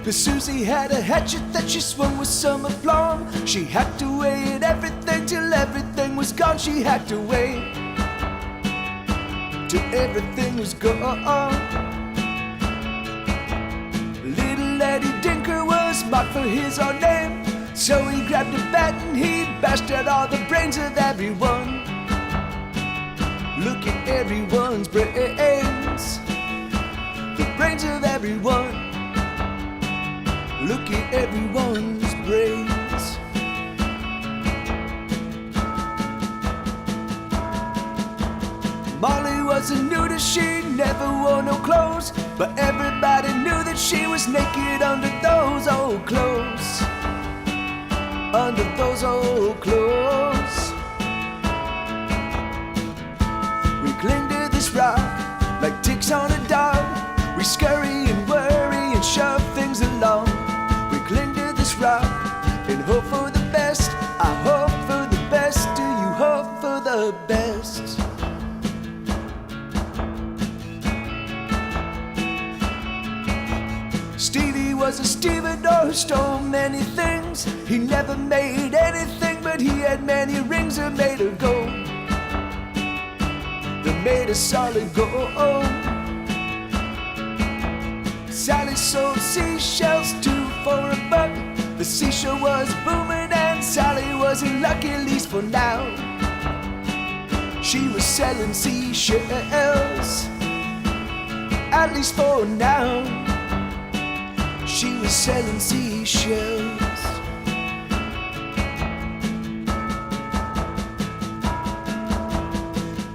But Susie had a hatchet that she swung with some aplomb. She hacked away at everything till everything was gone. She hacked away till everything was gone. Little Eddie Dinker was marked for his own name, so he grabbed a bat and he bashed out all the brains of everyone. Look at everyone's brains, the brains of everyone. Look at everyone's brains. Molly was a nudist, she never wore no clothes, but everybody knew that she was naked under those old clothes. Under those old clothes. We cling to this rock like ticks on a dog. We scurry and worry and shove things along. We cling to this rock and hope for the best. I hope for the best. Do you hope for the best? Stevie was a stevedore who stole many things. He never made anything, but he had many rings that made of gold. That made of solid gold. Sally sold seashells, 2 for $1. The seashell was booming and Sally was in luck, at least for now. She was selling seashells, at least for now. She was selling seashells.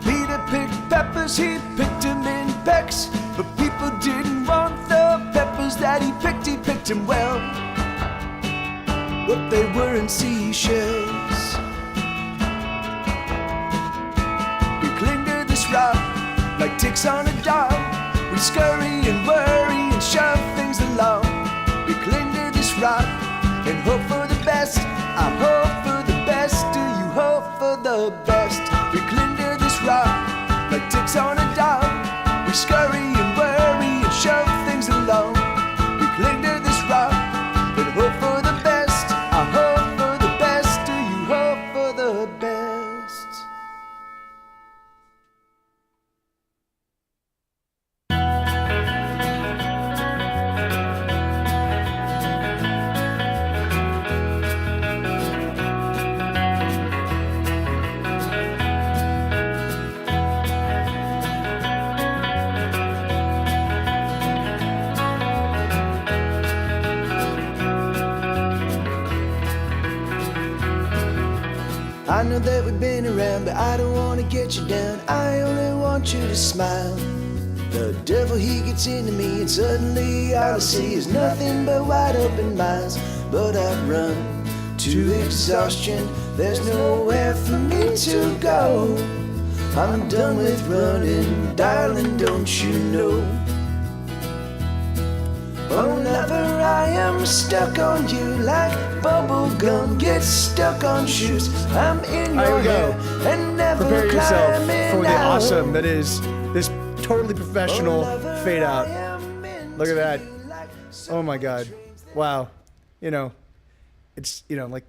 Peter picked peppers, he picked them in pecks, but people didn't want the peppers that he picked them well, but they weren't seashells. We cling to this rock like ticks on a dog. We scurry and worry and shove things along. We cling to this rock and hope for the best. I hope for the best. Do you hope for the best? We cling to this rock like ticks on a dog. We scurry and worry and shove things along. We cling to this rock and hope for the best. I hope for the best. Do you hope for the best? I know that we've been around, but I don't want to get you down. I only want you to smile. The devil, he gets into me, and suddenly all I see is nothing but wide open miles. But I've run to exhaustion, there's nowhere for me to go. I'm done with running, darling, don't you know? Oh lover, I am stuck on you like bubble gum gets stuck on shoes. I'm in your hair and never Prepare yourself climbing for the out. awesome that is this totally professional fade out. Look at that. Oh my God. Wow. You know, it's, you know, like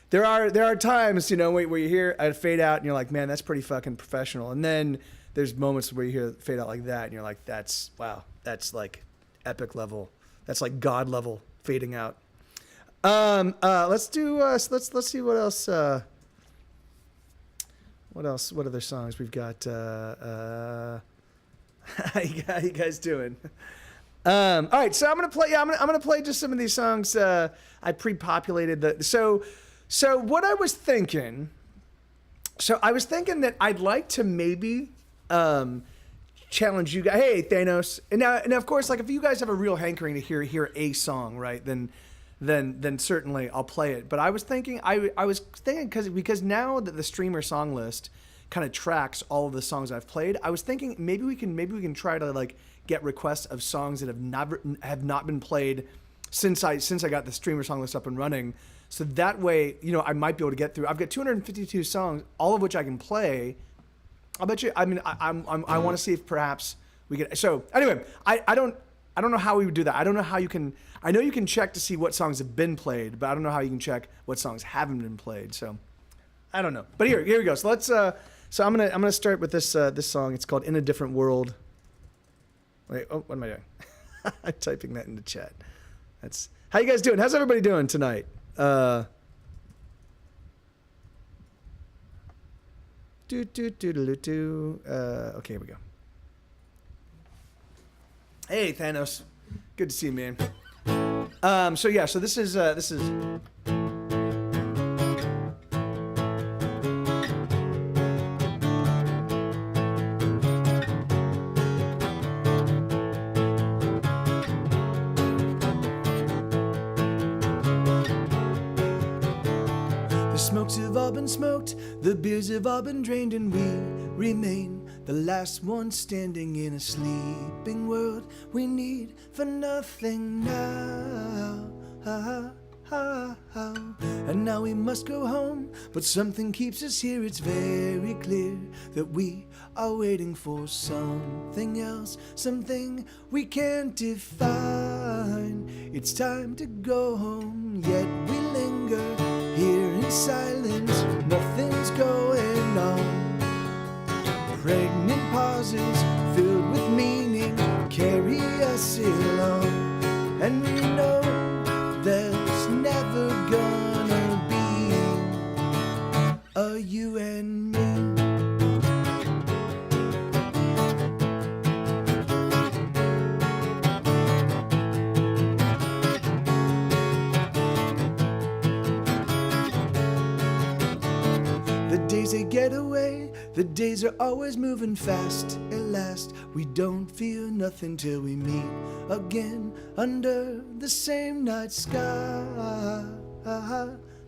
there are times, you know, where you hear a fade out and you're like, man, that's pretty fucking professional. And then there's moments where you hear a fade out like that and you're like, that's, wow, that's like epic level. That's like God level fading out. Let's do, let's see what else, what other songs we've got, how you guys doing? All right, so I'm gonna play. Yeah, I'm gonna play just some of these songs. I pre-populated so what I was thinking. So I was thinking that I'd like to maybe challenge you guys. Hey, Thanos. And now of course, like if you guys have a real hankering to hear a song, right? Then certainly I'll play it. But I was thinking, I was thinking because now that the streamer song list kind of tracks all of the songs I've played, I was thinking maybe we can try to like get requests of songs that have not been played since I got the streamer song list up and running. So that way, you know, I might be able to get through. I've got 252 songs, all of which I can play. I'll bet you. I mean, I want to see if perhaps we can. So anyway, I don't. I don't know how we would do that. I don't know how you can. I know you can check to see what songs have been played, but I don't know how you can check what songs haven't been played. So I don't know. But here we go. So let's. So I'm gonna start with this this song. It's called "In a Different World." Wait. Oh, what am I doing? I'm typing that into chat. That's how you guys doing? How's everybody doing tonight? Okay, here we go. Hey, Thanos. Good to see you, man. So yeah, so this is the smokes have all been smoked, the beers have all been drained, and we remain the last one standing in a sleeping world. We need for nothing now. And now we must go home, but something keeps us here. It's very clear that we are waiting for something else, something we can't define. It's time to go home, yet we linger here in silence. Nothing's going on. Pregnant pauses filled with meaning carry us along, and we know there's never gonna be a you and me. The days they get away, the days are always moving fast. At last, we don't feel nothing till we meet again under the same night sky.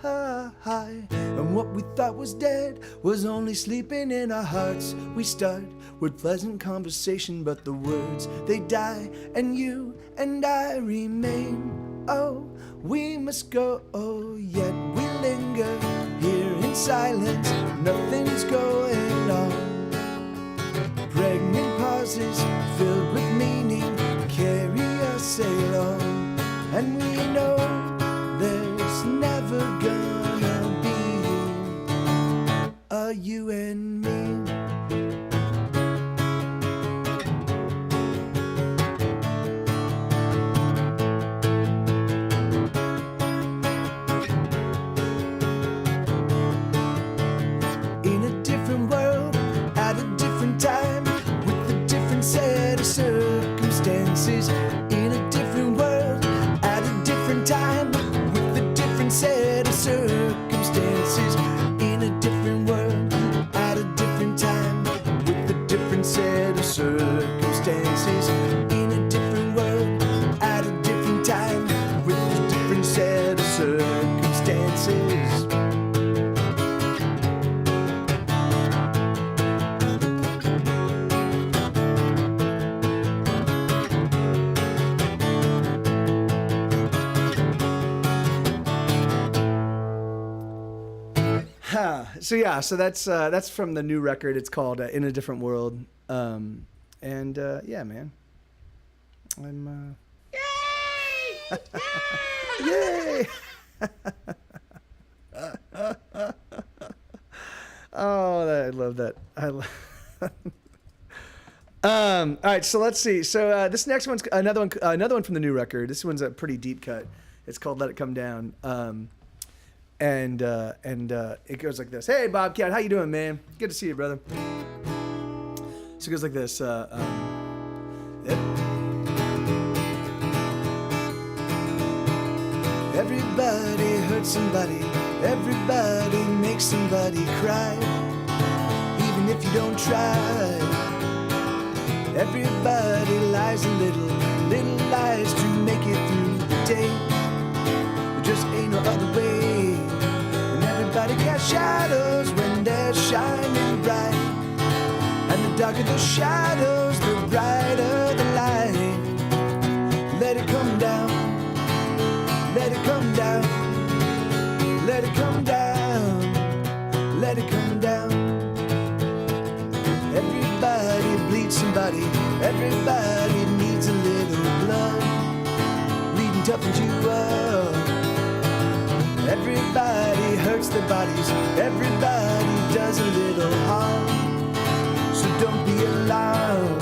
And what we thought was dead was only sleeping in our hearts. We start with pleasant conversation, but the words, they die, and you and I remain. Oh, we must go, yet we linger here in silence. Nothing's going on. Pregnant pauses filled with meaning carry us along, and we know there's never gonna be a you and me. Circumstances in a different world at a different time with a different set of circumstances in a different world at a different time with a different set of circumstances in a different world at a different time with a different set of circumstances. So yeah, so that's from the new record. It's called "In a Different World," and yeah, man, I'm yay, yay! Oh, I love that. All right, so let's see. So this next one's another one from the new record. This one's a pretty deep cut. It's called "Let It Come Down." And it goes like this. Hey, Bobcat, how you doing, man? Good to see you, brother. So it goes like this. Yep. Everybody hurts somebody. Everybody makes somebody cry. Even if you don't try. Everybody lies a little lies to make it through the day. There just ain't no other way. Everybody got shadows when they're shining bright. And the darker the shadows, the brighter the light. Let it come down. Let it come down. Let it come down. Let it come down. Everybody bleeds somebody. Everybody needs a little blood. and toughens you up. Everybody hurts their bodies, everybody does a little harm. So don't be alarmed.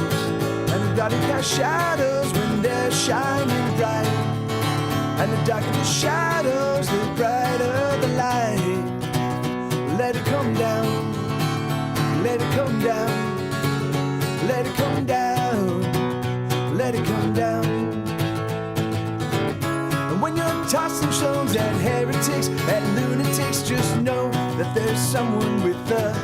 Everybody casts shadows when they're shining bright. And the darker the shadows, the brighter the light. Let it come down, let it come down, let it come down, let it come down. And when you're tossing stones at heretics, at lunatics, just know that there's someone with a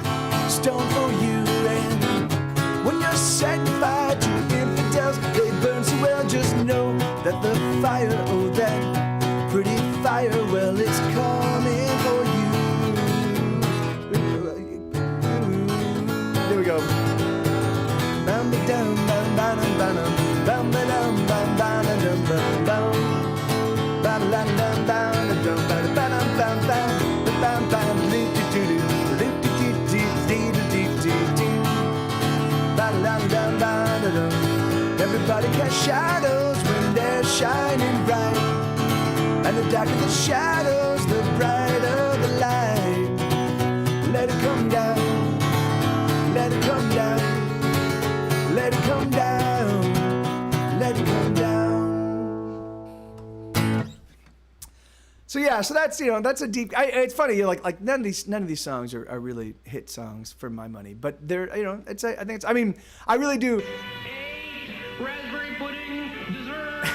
stone for you. And when you're setting fire to infidels, they burn so well, just know that the fire, oh that pretty fire, well it's coming for you. There we go. Bam ba dum bam bam bam bam ba dum bam bam dum bam bam bam bam bam bam dum bam bam bam bam bam bam doo doo doo doo doo doo doo doo. Bam bam bam bam dum. Everybody casts shadows when they're shining bright. And the darker the shadows, the brighter the light. Let it come down, let it come down, let it come down, let it come down. So yeah, so that's, you know, that's a deep. It's funny, like none of these songs are really hit songs for my money, but they're, you know, it's I think it's. I mean, I really do. Raspberry pudding dessert.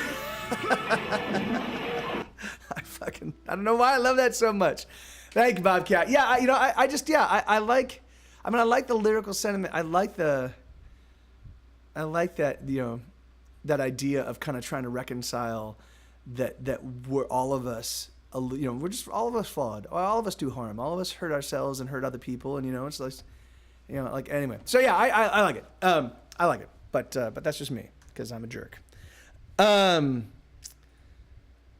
I don't know why I love that so much. Thank you, Bobcat. Yeah, I just I like. I mean, I like the lyrical sentiment. I like that, you know, that idea of kind of trying to reconcile that we're all of us, you know, we're just all of us flawed. All of us do harm. All of us hurt ourselves and hurt other people. And, you know, it's like, you know, like, anyway. So yeah, I like it. I like it. But that's just me because I'm a jerk.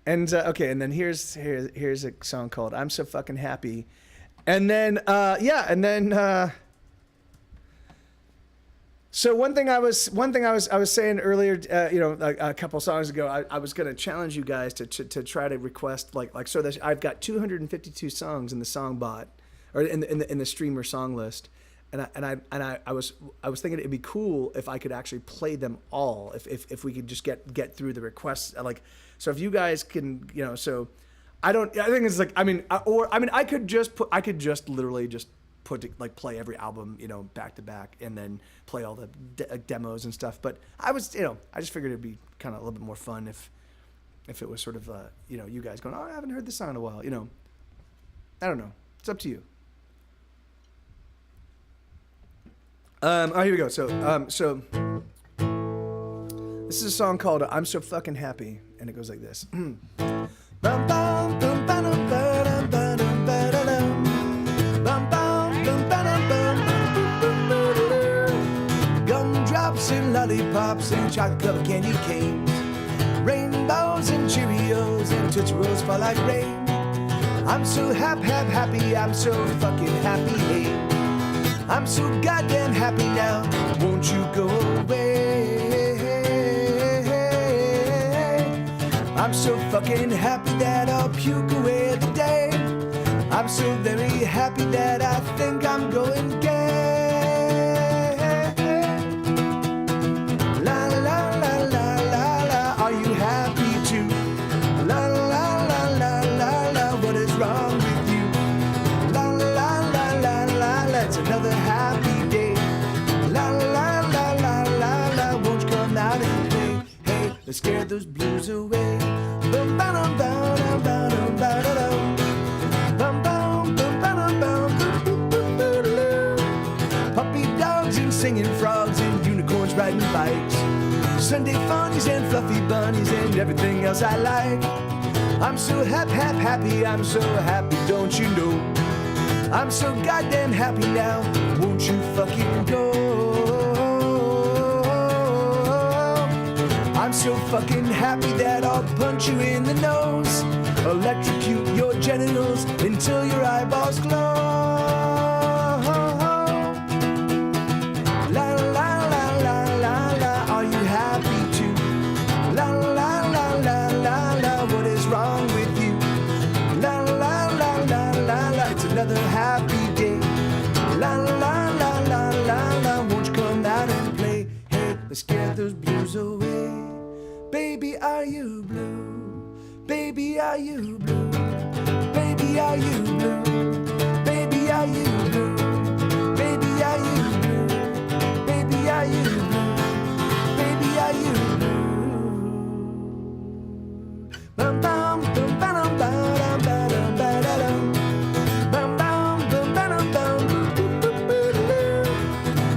Okay, and then here's a song called "I'm So Fucking Happy," and then so one thing I was saying earlier, you know, a couple songs ago, I was gonna challenge you guys to try to request like so that I've got 252 songs in the song bot or in the streamer song list. And I was thinking it'd be cool if I could actually play them all, if we could just get through the requests, like, so if you guys can, you know, so I think it's like, I could just literally just play every album, you know, back to back, and then play all the demos and stuff. But I just figured it'd be kind of a little bit more fun if it was sort of, you know, you guys going, oh, I haven't heard this song in a while, you know. I don't know. It's up to you. Here we go. So this is a song called "I'm So Fucking Happy," and it goes like this. Gumdrops and lollipops and chocolate covered candy canes, rainbows and Cheerios and Tootsie Rolls fall like rain. I'm so happy, I'm so fucking happy, hey. I'm so goddamn happy now, won't you go away? I'm so fucking happy that I'll puke away the day. I'm so very happy that I think I'm going gay. La la la la la la, are you happy too? La la la la la la, what is wrong with you? La la la la la la, it's another happy day. La la la la la la, won't you come out and play? Hey, let's scare those blues away. Bum ba dum ba dum ba dum ba da dum. Bum bum bum ba dum bum boop boop boop doo. Puppy dogs and singing frogs and unicorns riding bikes. Sunday funnies and fluffy bunnies and everything else I like. I'm so happy, I'm so happy, don't you know? I'm so goddamn happy now, won't you fucking go? I'm so fucking happy that I'll punch you in the nose, electrocute your genitals until your eyeballs glow. La la la la la la, are you happy too? La la la la la la, Baby, are you blue? Baby, are you blue? Baby, are you blue? Baby, are you blue? Baby, are you blue? Baby, are you blue? Baby, are you blue? Bum bum bum bum bum bum bum.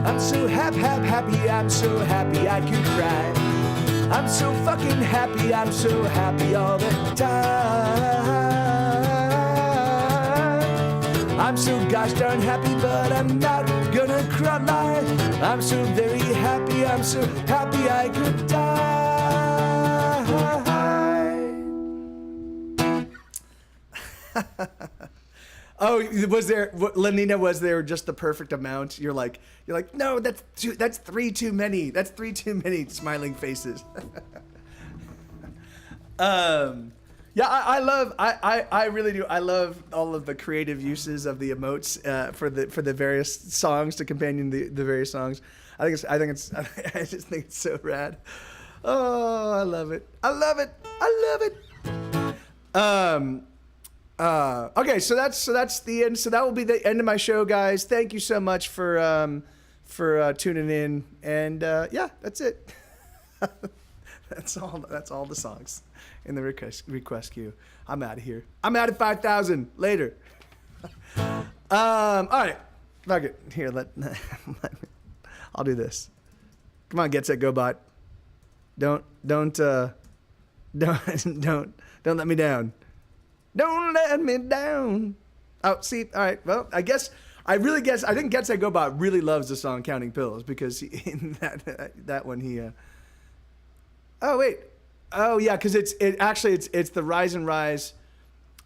I'm so happy, I'm so happy I can cry. I'm so fucking happy, I'm so happy all the time. I'm so gosh darn happy, but I'm not gonna cry. I'm so very happy, I'm so happy I could die. Oh, was there, Lenina, was there just the perfect amount? You're like, no, that's three too many. That's three too many smiling faces. Yeah, I really do. I love all of the creative uses of the emotes for the various songs to companion the various songs. I just think it's so rad. Oh, I love it. Okay, so that's the end. So that will be the end of my show, guys. Thank you so much for tuning in, and yeah, that's it. That's all the songs in the request queue. I'm out of here. I'm out at 5,000 later. All right, fuck it. Here, let me. I'll do this. Come on, Get Set Go Bot. Don't let me down. Don't let me down. Oh, see, all right. Well, I think Get Set Go Bot really loves the song Counting Pills, because in that one he. Oh wait. Oh yeah, because it's the Rise and Rise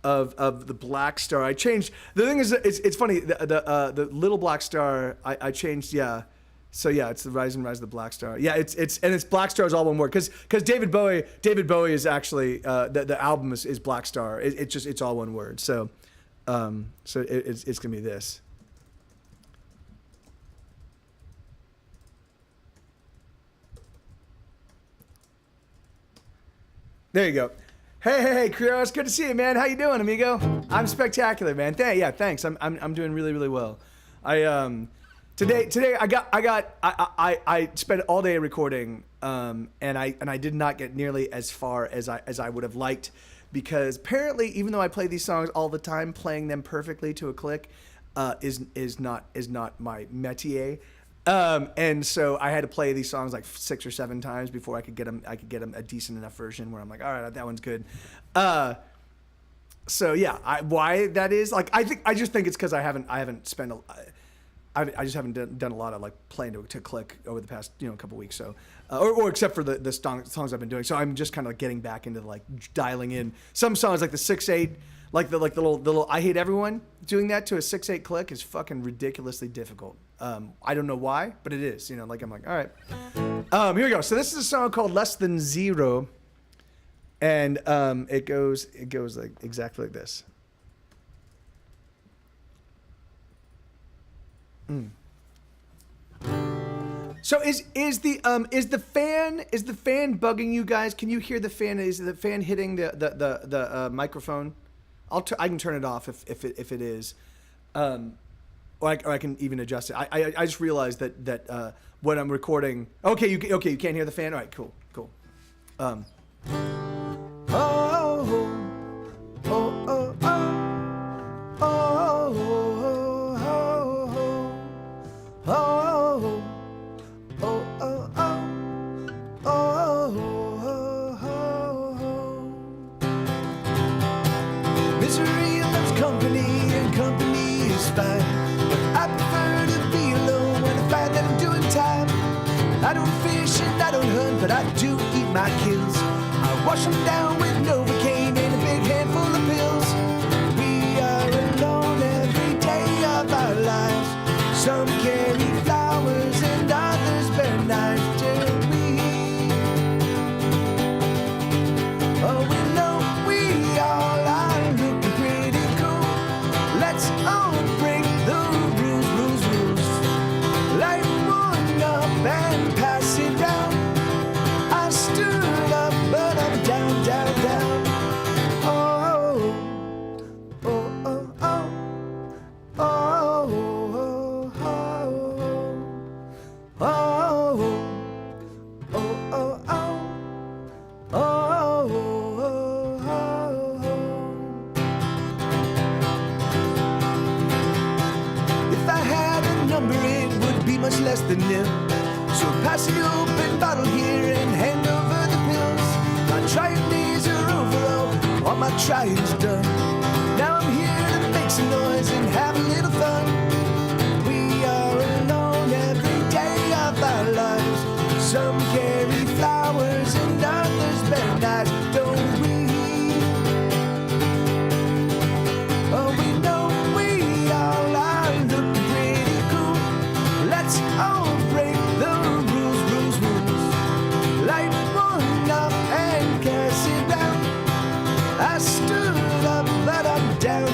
of the Black Star. I changed. The thing is, it's funny. The Little Black Star. I changed. Yeah. So yeah, it's the Rise and Rise of the Black Star. Yeah, it's Black Star is all one word, because David Bowie is actually the album is Black Star. It's all one word. So it's gonna be this. There you go. Hey, Krios, good to see you, man. How you doing, amigo? I'm spectacular, man. Thanks. I'm doing really, really well. Today I spent all day recording, and I did not get nearly as far as I would have liked, because apparently, even though I play these songs all the time, playing them perfectly to a click is not my métier. And so I had to play these songs like 6 or 7 times before I could get them a decent enough version where I'm like, all right, that one's good. So yeah, why that is, like, I just think it's because I haven't spent I just haven't done a lot of like playing to click over the past couple weeks. So or except for the songs I've been doing. So I'm just kind of like getting back into like dialing in some songs, like the 6/8. Like the little I Hate Everyone. Doing that to a 6/8 click is fucking ridiculously difficult. I don't know why, but it is. Like I'm like, all right. Here we go. So this is a song called Less Than Zero, and it goes like exactly like this. So is the fan bugging you guys? Can you hear the fan? Is the fan hitting the microphone? I can turn it off if it is, or I can even adjust it. I just realized that when I'm recording. Okay, you can't hear the fan. All right, cool. Misery loves company, and company is fine. But I prefer to be alone when I find that I'm doing time. I don't fish and I don't hunt, but I do eat my kills. I wash them down with Novocaine and a big handful of pills. We are alone every day of our lives. Some carry flowers and others bear knives. Till we know we all are looking pretty cool. Let's all break the rules. Light one up and pass it round. I stood up, but the nip. So pass the open bottle here and hand over the pills. My trying days are over, oh, all my trying's done. Now I'm here to make some noise and have a little fun. We are alone every day of our lives. Some carry flowers and others bear knives, don't we? Oh, we know we all are looking pretty cool. Let's all break the rules. Light one up and pass it round. I stood up, but I'm down.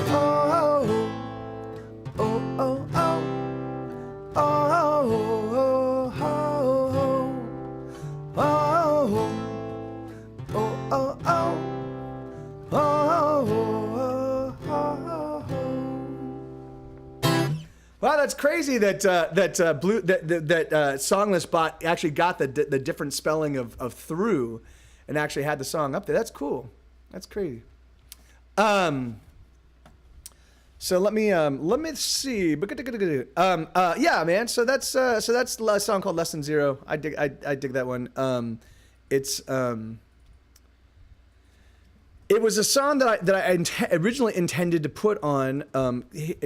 Oh, oh, oh, oh, oh, oh, oh, oh, oh, oh, oh. Wow, that's crazy that Songless Bot actually got the different spelling of through, and actually had the song up there. That's cool. That's crazy. So let me see. Yeah, man. So that's a song called Less Than Zero. I dig that one. It was a song that I originally intended to put on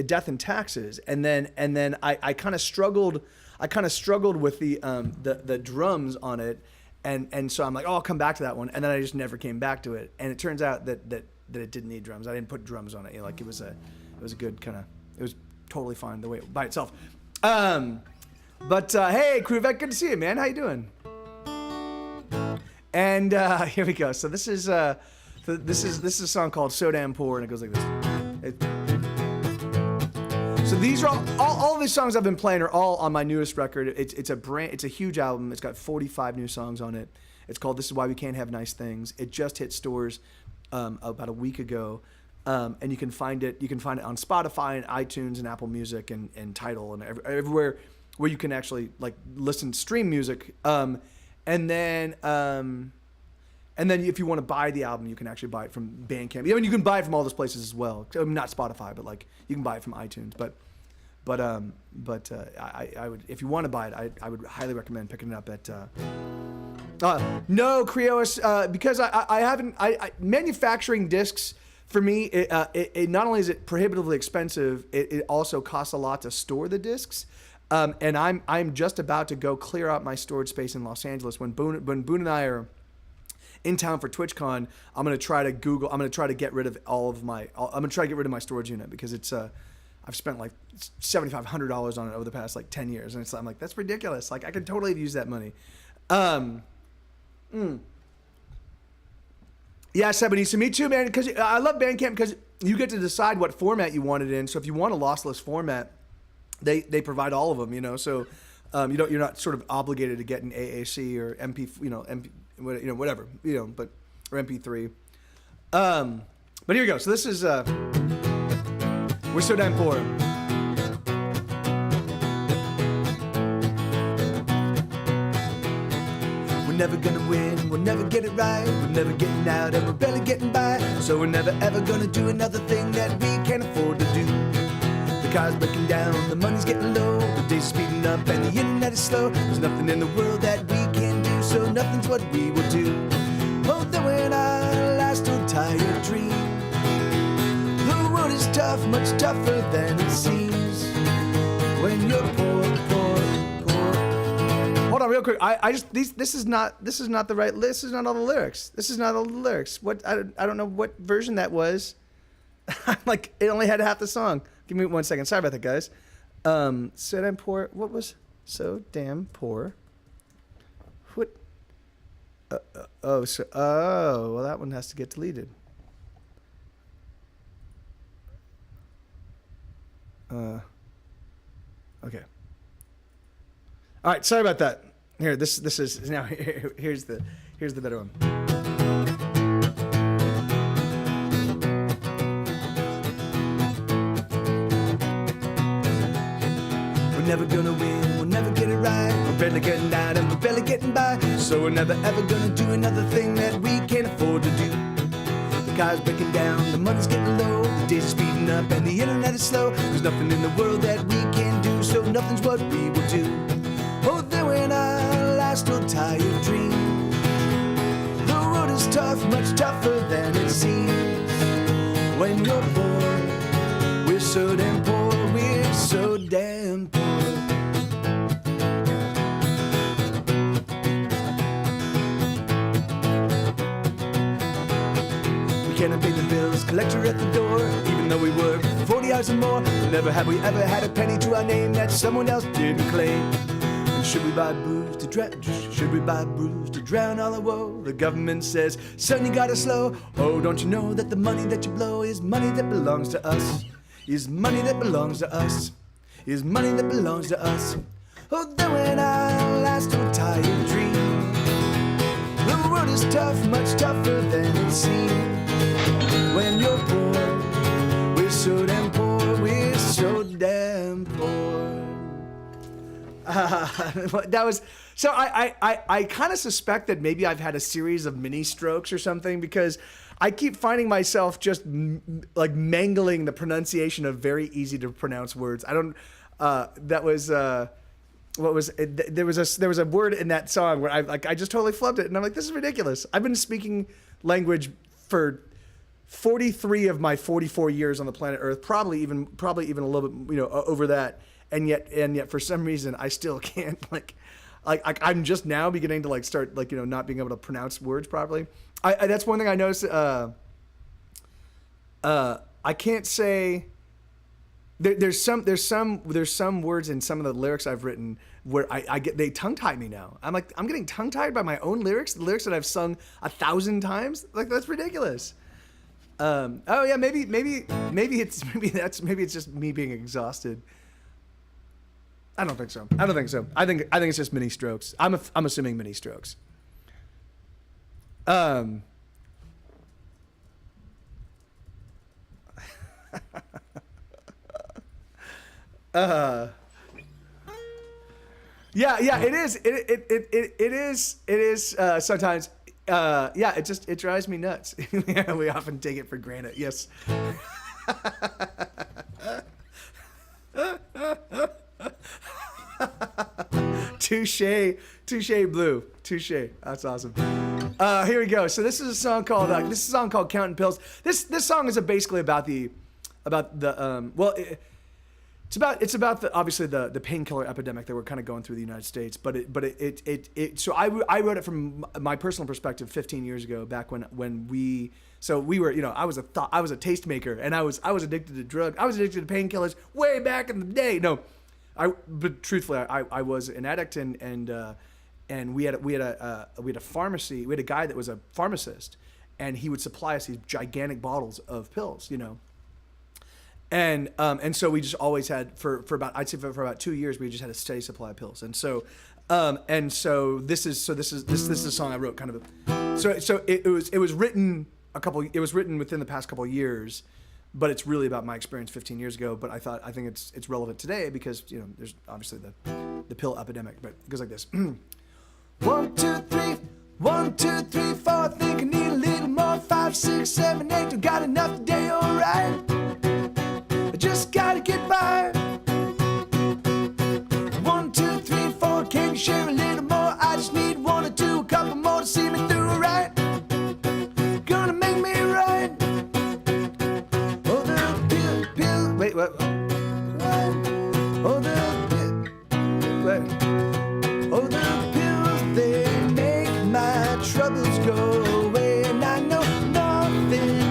Death and Taxes, and then I kind of struggled. I kind of struggled with the drums on it, and so I'm like, oh, I'll come back to that one, and then I just never came back to it. And it turns out that it didn't need drums. I didn't put drums on it. You know, like it was a good kind of. It was totally fine the way by itself. But hey, Kruvek, good to see you, man. How you doing? And here we go. So this is a song called So Damn Poor, and it goes like this. So these are all these songs I've been playing are all on my newest record. It's a huge album. It's got 45 new songs on it. It's called This Is Why We Can't Have Nice Things. It just hit stores about a week ago, and you can find it. You can find it on Spotify and iTunes and Apple Music and Tidal and everywhere where you can actually like stream music. And then if you want to buy the album, you can actually buy it from Bandcamp. I mean, you can buy it from all those places as well. I mean, not Spotify, but like you can buy it from iTunes. But I would, if you want to buy it, I would highly recommend picking it up at. No, Creos, because I haven't. Manufacturing discs for me, it not only is it prohibitively expensive, it also costs a lot to store the discs. And I'm just about to go clear out my storage space in Los Angeles when Boone and I are in town for TwitchCon. I'm gonna try to get rid of my storage unit because it's I've spent like $7,500 on it over the past like 10 years, and I'm like, that's ridiculous. Like I could totally use that money. Yeah, Sebony. So me too, man. Because I love Bandcamp because you get to decide what format you want it in. So if you want a lossless format, they provide all of them. You know, so you're not sort of obligated to get an AAC or MP, whatever, but or MP3. But here we go. So this is We're So Damn Poor. We're never gonna win, we'll never get it right. We're never getting out and we're barely getting by. So we're never ever gonna do another thing that we can't afford to do. The car's breaking down, the money's getting low, the days are speeding up and the internet is slow. There's nothing in the world that we can do, so nothing's what we will do. Oh, then when our last old tired dream, the world is tough, much tougher than it seems. When you're poor. Hold on, real quick. This is not the right list. This is not all the lyrics. This is not all the lyrics. What I don't know what version that was. I'm like, it only had half the song. Give me 1 second. Sorry about that, guys. So damn poor. What was so damn poor? What? Well, that one has to get deleted. Okay. All right, sorry about that. Here, this is now. Here's the better one. We're never gonna win, we'll never get it right. We're barely getting out and we're barely getting by. So we're never ever gonna do another thing that we can't afford to do. The cars breaking down, the money's getting low, the days are speeding up, and the internet is slow. There's nothing in the world that we can do, so nothing's what we will do. Oh, then when our last old tired dream, the road is tough, much tougher than it seems. When you're poor, we're so damn poor, we're so damn poor. Cannot pay the bills, collector at the door. Even though we work 40 hours or more, never have we ever had a penny to our name that someone else didn't claim. And should we buy booze to drown all our woe? The government says, son, you gotta slow. Oh, don't you know that the money that you blow is money that belongs to us? Is money that belongs to us? Is money that belongs to us? Oh, then when I last old tired dream, the world is tough, much tougher than it seems. When you're poor, we're so damn poor, we're so damn poor. That was so. I kind of suspect that maybe I've had a series of mini strokes or something, because I keep finding myself just like mangling the pronunciation of very easy to pronounce words. I don't. That was. What was it? There was a word in that song where I just totally flubbed it, and I'm like, this is ridiculous. I've been speaking language for 43 of my 44 years on the planet Earth, probably even a little bit, over that, and yet for some reason I still can't like I'm just now beginning to start not being able to pronounce words properly. That's one thing I noticed. I can't say. There's some words in some of the lyrics I've written where they tongue tie me now. I'm getting tongue tied by my own lyrics, the lyrics that I've sung 1,000 times. Like, that's ridiculous. Oh yeah, maybe it's just me being exhausted. I don't think so. I think it's just mini strokes. I'm assuming mini strokes. Yeah, it is. It is sometimes. It drives me nuts. We often take it for granted. Yes. Touche, Blue. Touche. That's awesome. Here we go. So this is a song called Counting Pills. This song is basically about the It's about obviously the painkiller epidemic that we're kind of going through the United States, so I wrote it from my personal perspective 15 years ago, back when we were, I was a tastemaker, and I was addicted to drugs. I was addicted to painkillers way back in the day. But truthfully, I was an addict, and we had a pharmacy. We had a guy that was a pharmacist, and he would supply us these gigantic bottles of pills, And so we just always had for about 2 years, we just had a steady supply of pills. And so this is a song I wrote kind of. It was written within the past couple of years, but it's really about my experience 15 years ago. But I think it's relevant today because there's obviously the pill epidemic. But it goes like this: 1, 2, 3, 1, 2, 3, 4. I think I need a little more. 5, 6, 7, 8. Don't got enough today, alright. Just gotta get by. 1, 2, 3, 4. Can you share a little more? I just need 1 or 2, a couple more to see me through, right? Gonna make me right. Oh, the pill. Wait, what? Oh, the pill. Wait. Oh, the pills, they make my troubles go away, and I know nothing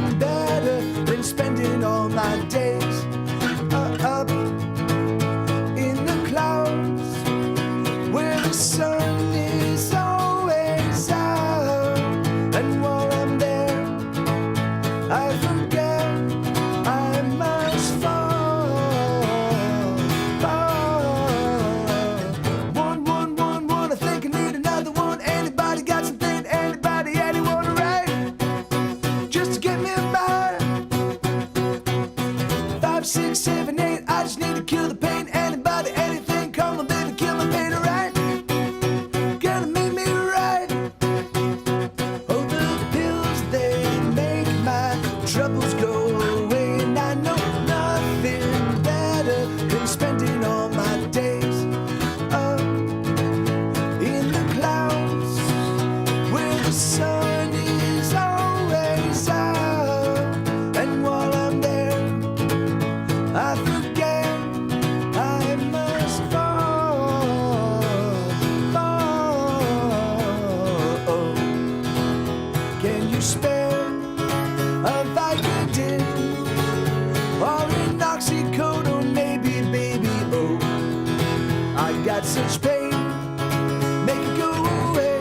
despair, a Vicodin, or an oxycodone, maybe, baby, oh. I got such pain, make it go away.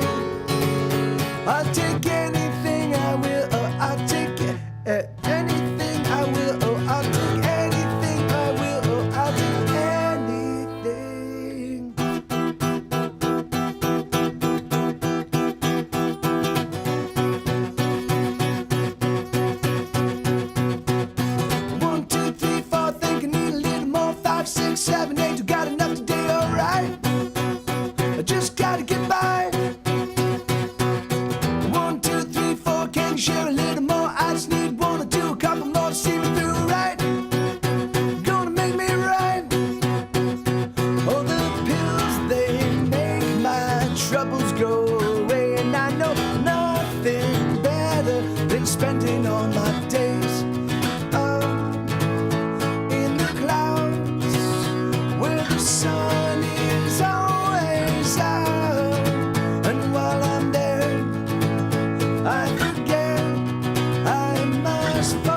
I'll take anything I will, oh, I'll take anything I will, oh, I'll take anything I will, oh, I'll take anything. One, two, three, four, think I need a little more. 5, 6, 7, 8, you got enough today, alright. I just gotta get by. 1, 2, 3, 4, can you share a little more? I just need 1 or 2, a couple more to see me through, right? Gonna make me right. Oh, the pills, they make my troubles go away. And I know nothing better than spending all my days up in the clouds where the sun is always out. And while I'm there, I forget I must fall,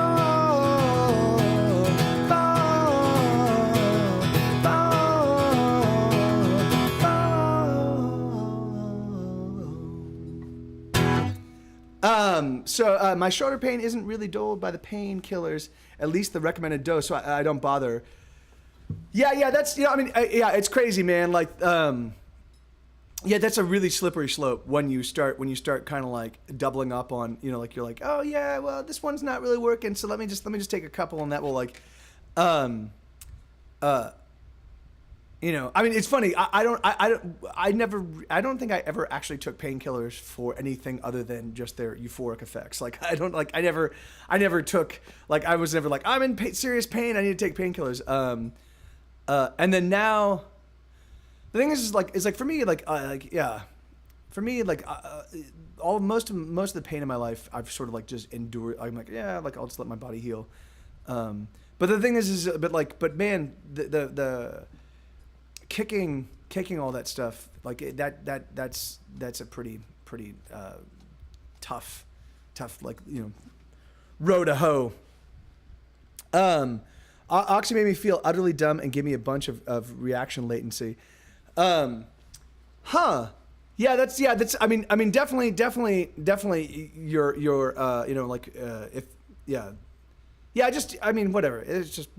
So my shoulder pain isn't really dulled by the painkillers, at least the recommended dose, so I don't bother. Yeah, that's, I mean, yeah, it's crazy, man. Like, yeah, that's a really slippery slope when you start kind of like doubling up on, like you're like, oh yeah, well this one's not really working, so let me just take a couple, and that will like, I mean, it's funny. I don't think I ever actually took painkillers for anything other than just their euphoric effects. Like I never took, like I was never like, I'm in serious pain, I need to take painkillers. And then now, the thing is like for me, most of the pain in my life, I've sort of like just endured. I'm like, yeah, like I'll just let my body heal. But the thing is but man, the kicking all that stuff, like that's a pretty tough like, row to hoe. Oxy made me feel utterly dumb and give me a bunch of reaction latency. Yeah, that's I mean definitely your whatever. It's just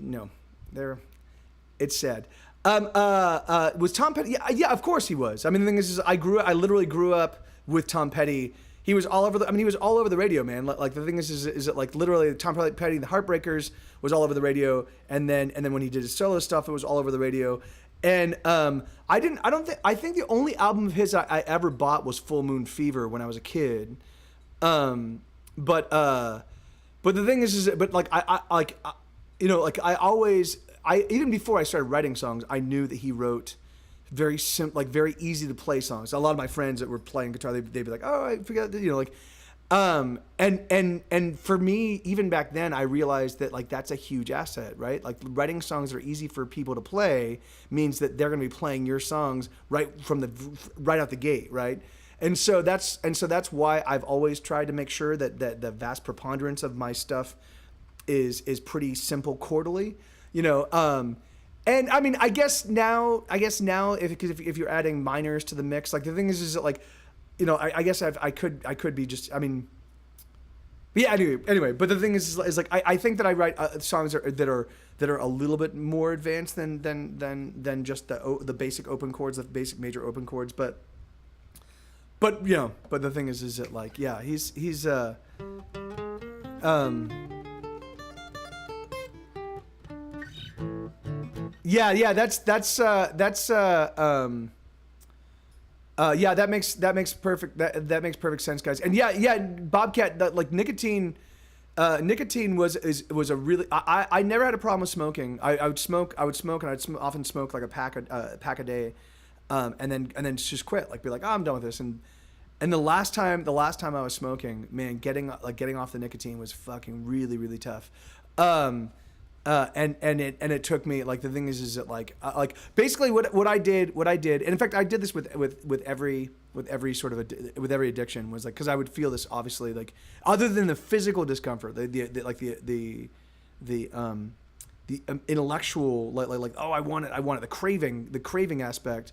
it's sad. Was Tom Petty? Yeah, of course he was. I mean, the thing is I literally grew up with Tom Petty. He was all over the radio, man. Like the thing is that like literally Tom Petty, the Heartbreakers was all over the radio, and then when he did his solo stuff, it was all over the radio. And I think the only album of his I ever bought was Full Moon Fever when I was a kid. But the thing is but like I even before I started writing songs, I knew that he wrote very very easy to play songs. A lot of my friends that were playing guitar, they'd be like, oh, I forgot, and for me, even back then, I realized that like that's a huge asset, right? Like writing songs that are easy for people to play means that they're going to be playing your songs right out the gate, right? And so that's why I've always tried to make sure that the vast preponderance of my stuff is pretty simple chordally, And I mean, I guess now, if you're adding minors to the mix, like the thing is that like, I guess I could be just, I mean, yeah. Anyway, but the thing is like I think that I write songs that are a little bit more advanced than just the basic open chords, the basic major open chords, but but the thing is that like, yeah, he's Yeah, that makes perfect sense, guys. And yeah, Bobcat, like nicotine was a really, I never had a problem with smoking. I would smoke and I'd often smoke like a pack a day, and then just quit, like be like, oh, I'm done with this. And the last time I was smoking, man, getting off the nicotine was fucking really, really tough. And it took me, like, the thing is that like basically what I did, and in fact I did this with every with every sort of with every addiction was like, because I would feel this obviously like, other than the physical discomfort, the intellectual like oh I want it the craving aspect.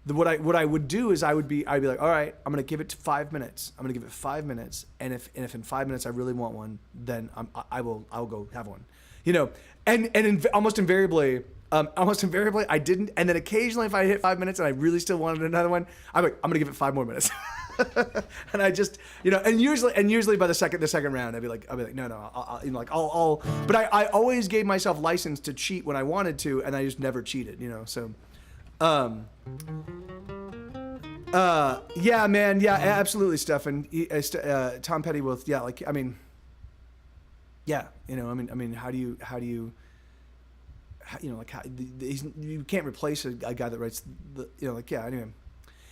What I would do is I'd be like, all right, I'm gonna give it 5 minutes. I'm gonna give it 5 minutes, and if in 5 minutes I really want one, then I'll go have one, you know. And almost invariably I didn't. And then occasionally, if I hit 5 minutes and I really still wanted another one, I'm like, I'm gonna give it 5 more minutes. And I just, you know, and usually by the second round, I'd be like, no, I'll. But I always gave myself license to cheat when I wanted to, and I just never cheated, you know. So, yeah, man, yeah, absolutely, Stefan. Tom Petty will, yeah, like, I mean, yeah, you know, I mean, how do you, you know, like, you can't replace a guy that writes the, you know, like, yeah, anyway.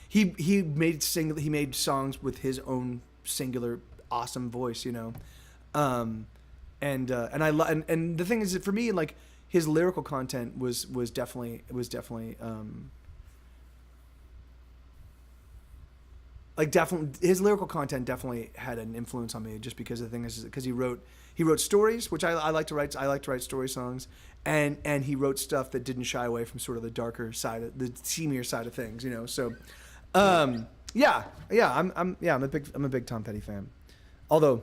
He made songs with his own singular awesome voice, you know, and the thing is that for me, like, his lyrical content was definitely his lyrical content definitely had an influence on me, just because the thing is because he wrote stories, which I like to write. I like to write story songs, and he wrote stuff that didn't shy away from sort of the darker side, the seamier side of things, you know. So. I'm a big Tom Petty fan. Although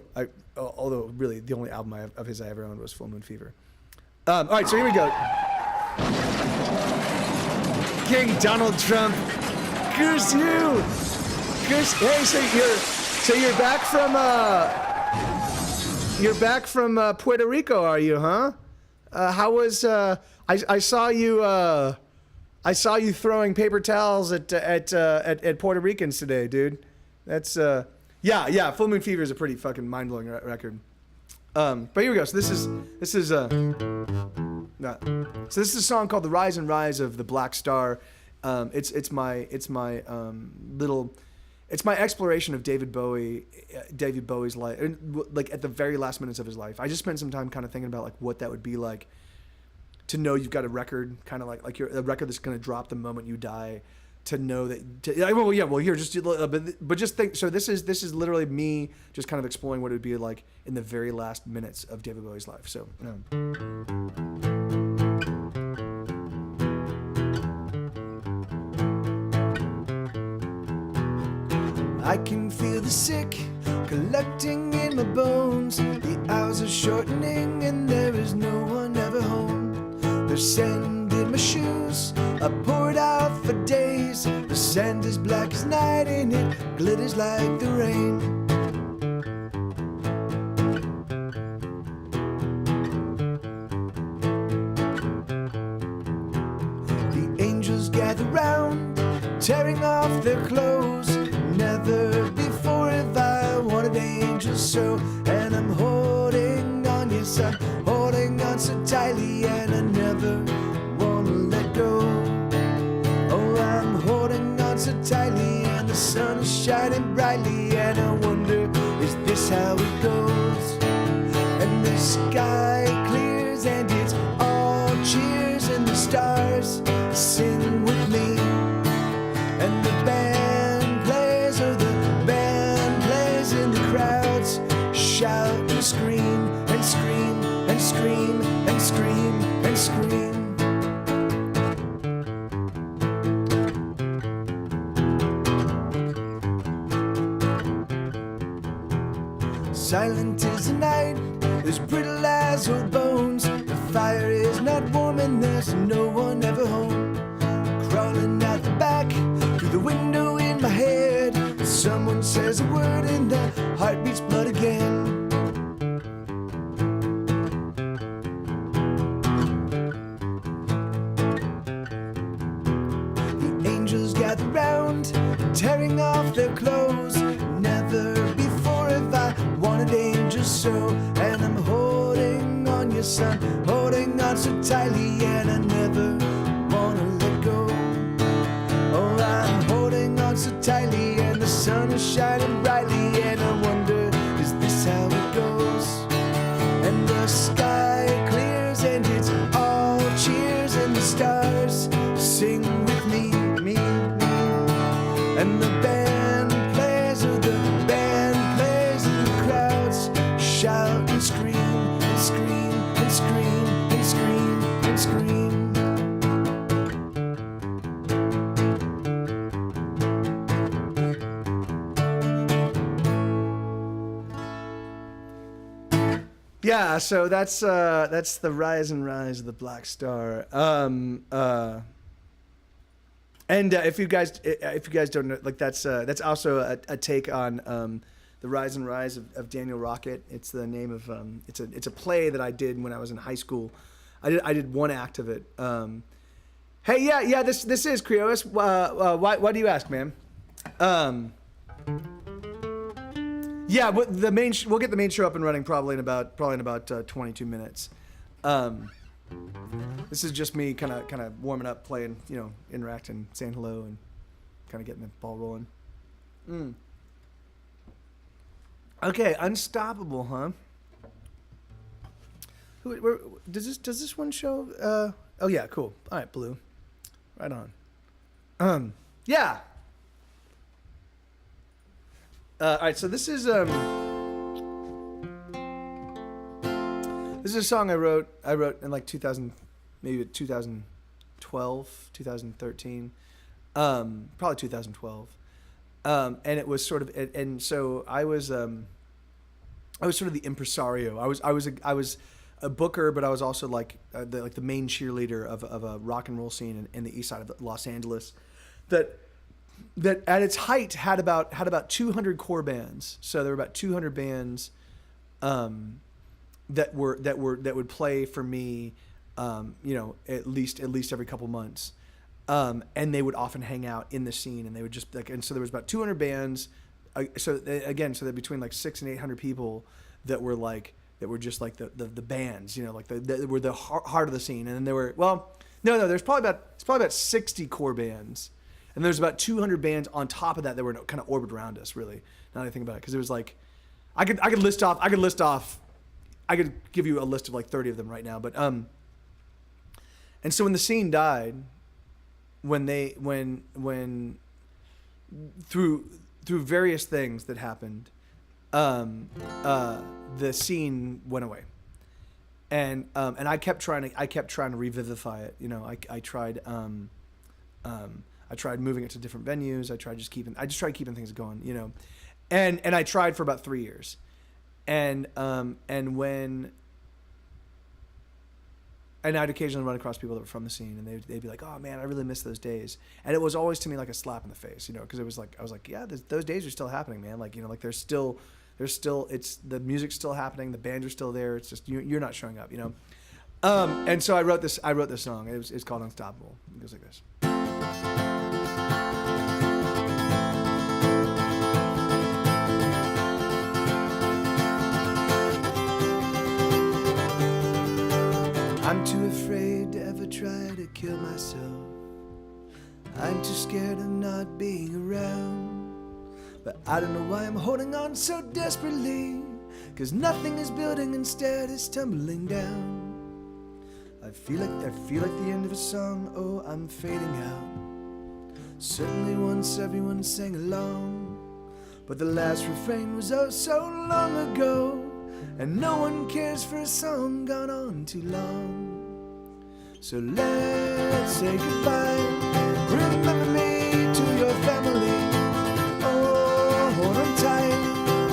really the only album of his I ever owned was Full Moon Fever. All right, so here we go. King Donald Trump, curse you! Hey, so you're back from Puerto Rico, are you? Huh? How was I saw you. I saw you throwing paper towels at Puerto Ricans today, dude. That's yeah. Full Moon Fever is a pretty fucking mind blowing record. But here we go. So this is a song called "The Rise and Rise of the Black Star." It's my exploration of David Bowie's life, like at the very last minutes of his life. I just spent some time kind of thinking about like what that would be like, to know you've got a record, kind of like a record that's going to drop the moment you die. To know that, here, just think. So this is literally me just kind of exploring what it would be like in the very last minutes of David Bowie's life. So. I can feel the sick collecting in my bones. The hours are shortening and there is no one ever home. There's sand in my shoes, I poured out for days. The sand is black as night and it glitters like the rain. The angels gather round, tearing off their clothes. Never before have I wanted angels so. And I'm holding on, yes, I'm holding on so tightly, and I never wanna let go. Oh, I'm holding on so tightly, and the sun is shining brightly, and I wonder, is this how it goes? And the sky clears and it's all cheers, and the stars sing with me, and the band plays, oh, the band plays, and the crowds shout and scream and scream and scream and scream and scream. Silent is the night, as brittle as old bones. The fire is not warm and there's no one ever home. Crawling out the back, through the window in my head. Someone says a word and the heart beats blood again. The angels gather round, tearing off their clothes. Never before have I wanted angels so. And I'm holding on, yes, I'm holding on so tightly, and I never wanna let go. Oh, I'm holding on so tightly, and the sun is shining brightly, and I wonder, is this how it goes? And the sky clears and it's all cheers, and the stars sing with me. Yeah, so that's the rise and rise of the Black Star. And if you guys don't know, like that's also a take on the rise and rise of Daniel Rocket. It's the name of it's a play that I did when I was in high school. I did one act of it. Hey, yeah, this is Creois. Why do you ask, man? Yeah, we'll get the main show up and running probably in about 22 minutes. This is just me kind of warming up, playing, interacting, saying hello, and kind of getting the ball rolling. Okay, Unstoppable, huh? Does this one show? Oh yeah, cool. All right, Blue, right on. Yeah. All right, so this is a song I wrote in like 2000, maybe 2012, 2013, probably 2012, and it was sort of, and so I was sort of the impresario. I was a booker, but I was also like the main cheerleader of a rock and roll scene in the east side of Los Angeles, that at its height had about 200 core bands. So there were about 200 bands that would play for me, at least every couple months, and they would often hang out in the scene, and they would just and so there was about 200 bands, so that between like 600 and 800 people that were just like the bands, that were the heart of the scene, and then there were there's probably about 60 core bands. And there's about 200 bands on top of that were kind of orbited around us, really. Now that I think about it, because it was like, I could give you a list of like 30 of them right now, but and so when the scene died, through various things that happened, the scene went away, and I kept trying to revivify it. I tried moving it to different venues. I tried keeping things going, and I tried for about 3 years, and I'd occasionally run across people that were from the scene, and they'd be like, "Oh man, I really miss those days," and it was always to me like a slap in the face, because it was like I was like, "Yeah, those days are still happening, man. Like there's still it's the music's still happening, the bands are still there. It's just you're not showing up, And so I wrote this song. It's called Unstoppable. It goes like this. I'm too afraid to ever try to kill myself. I'm too scared of not being around. But I don't know why I'm holding on so desperately, 'cause nothing is building, instead it's tumbling down. I feel like the end of a song, oh, I'm fading out. Certainly once everyone sang along, but the last refrain was oh so long ago, and no one cares for a song gone on too long. So let's say goodbye. Remember me to your family. Oh, hold on tight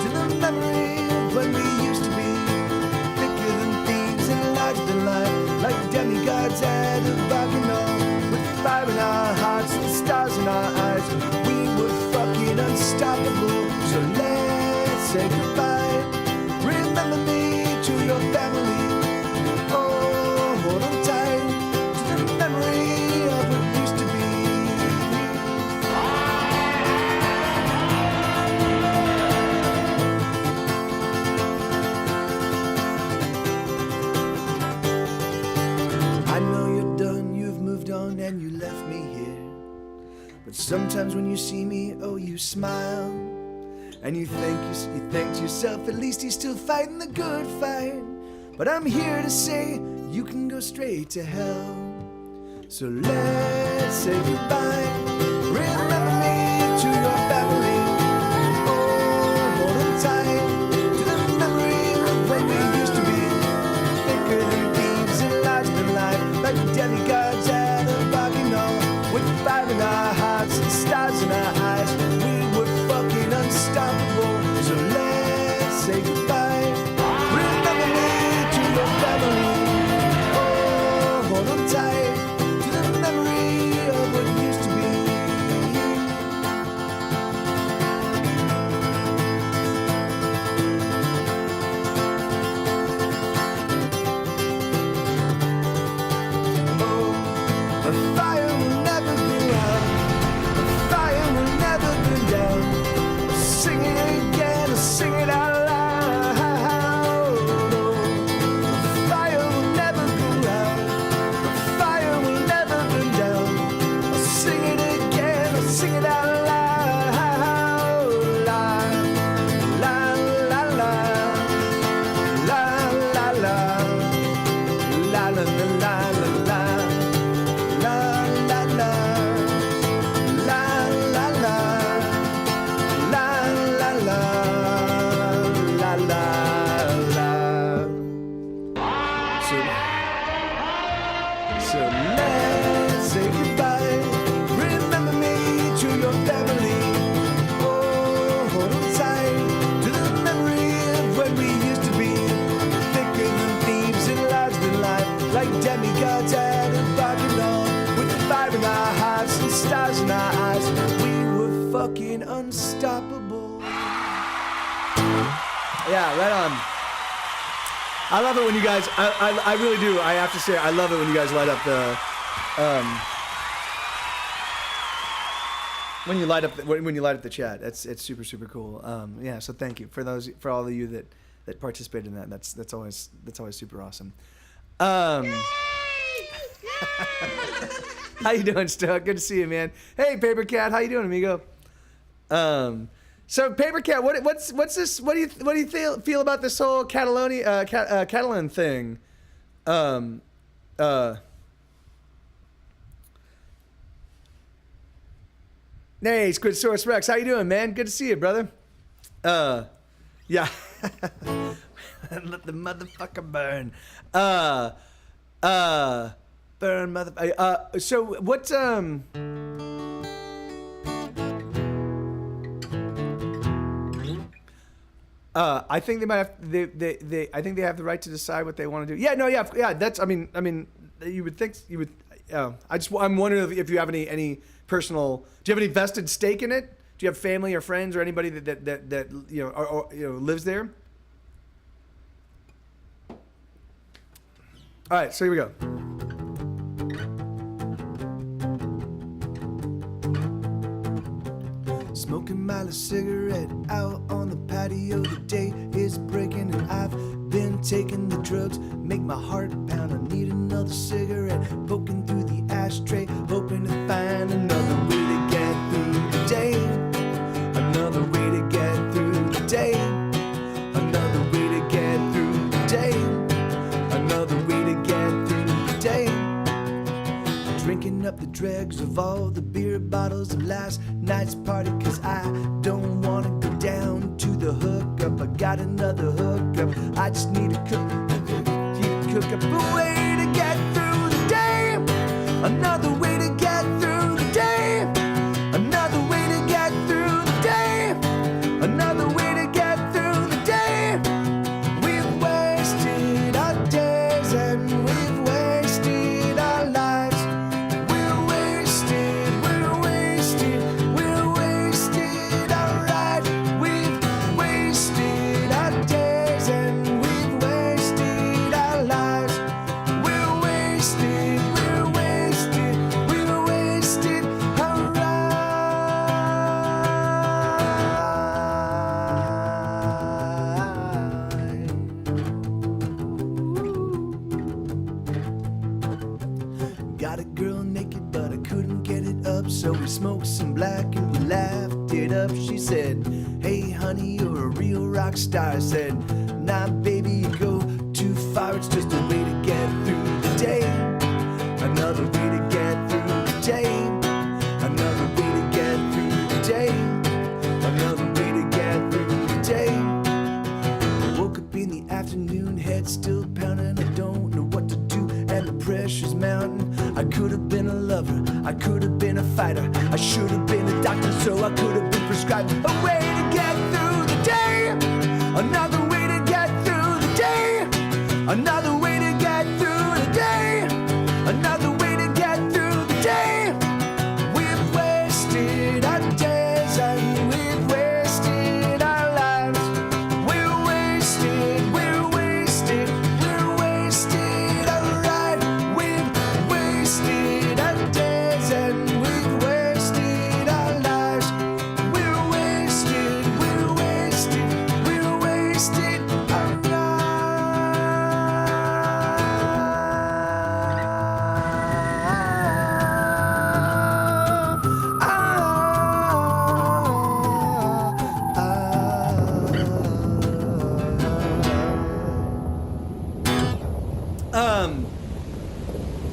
to the memory of when we used to be thicker than thieves and larger than life, like demigods at a bacchanal, with fire in our hearts and stars in our eyes. We were fucking unstoppable. So let's say goodbye. Remember me to your family. Oh, hold on tight to the memory of what used to be. I know you're done, you've moved on, and you left me here. But sometimes when you see me, oh, you smile. And you think to yourself, at least he's still fighting the good fight. But I'm here to say you can go straight to hell. So let's say goodbye. Remember me to your family. Oh, hold on tight to the memory of when we used to be thicker than thieves and larger than life, like demigods at a bacchanal, with fire in our hearts and stars in our eyes. We were fucking unstoppable. So let's say goodbye. Remember me Yeah, right on. I love it when you guys. I really do. I have to say, I love it when you guys light up the. When you light up the chat, it's super cool. Yeah, so thank you for all of you that participated in that. That's always super awesome. How you doing, Stuck? Good to see you, man. Hey, Paper Cat, how you doing, amigo? So Paper Cat, what's this? What do you feel about this whole Catalan thing? Hey, Squidsaurus Rex, how you doing, man? Good to see you, brother. Yeah. Let the motherfucker burn. Burn, mother. So what? I think they might have. I think they have the right to decide what they want to do. Yeah. No. Yeah. That's. I mean, you would think you would. I'm wondering if you have any personal. Do you have any vested stake in it? Do you have family or friends or anybody that or lives there? All right, so here we go. Smoking my last cigarette out on the patio. The day is breaking and I've been taking the drugs. Make my heart pound. I need another cigarette. Poking through the ashtray, hoping to find another way to get through the day. Another way to get through the day. Another way to get through the day. Another way to get through the day. Drinking up the dregs of all the beer bottles of last night's party, cause I don't wanna go down to the hookup. I got another hookup. I just need to cook up a way to get through the day. Another way to get through the day. Another way to get through the day. Another way to get through the day. We've wasted our days and we've wasted our lives. We're wasted our lives. We've wasted our days and we've wasted our lives. We're wasted our Got a girl naked, but I couldn't get it up. So we smoked some black and we laughed it up. She said, hey honey, you're a real rock star. I said, nah baby, you go too far. It's just a way to get through the day. Another way to get through the day. Another way to get through the day. Another way to get through the day. Woke up in the afternoon, head still pounding. I don't know what to do and the pressure's mounting. I could have been a lover, I could have been a fighter. I should have been a doctor, so I could have been prescribed a way to get through the day. Another way to get through the day. Another way to get through the day. Another way to get through the day. We've wasted our days and we've wasted our lives. We're wasted our lives. We've wasted our days and we've wasted our lives. We're wasted our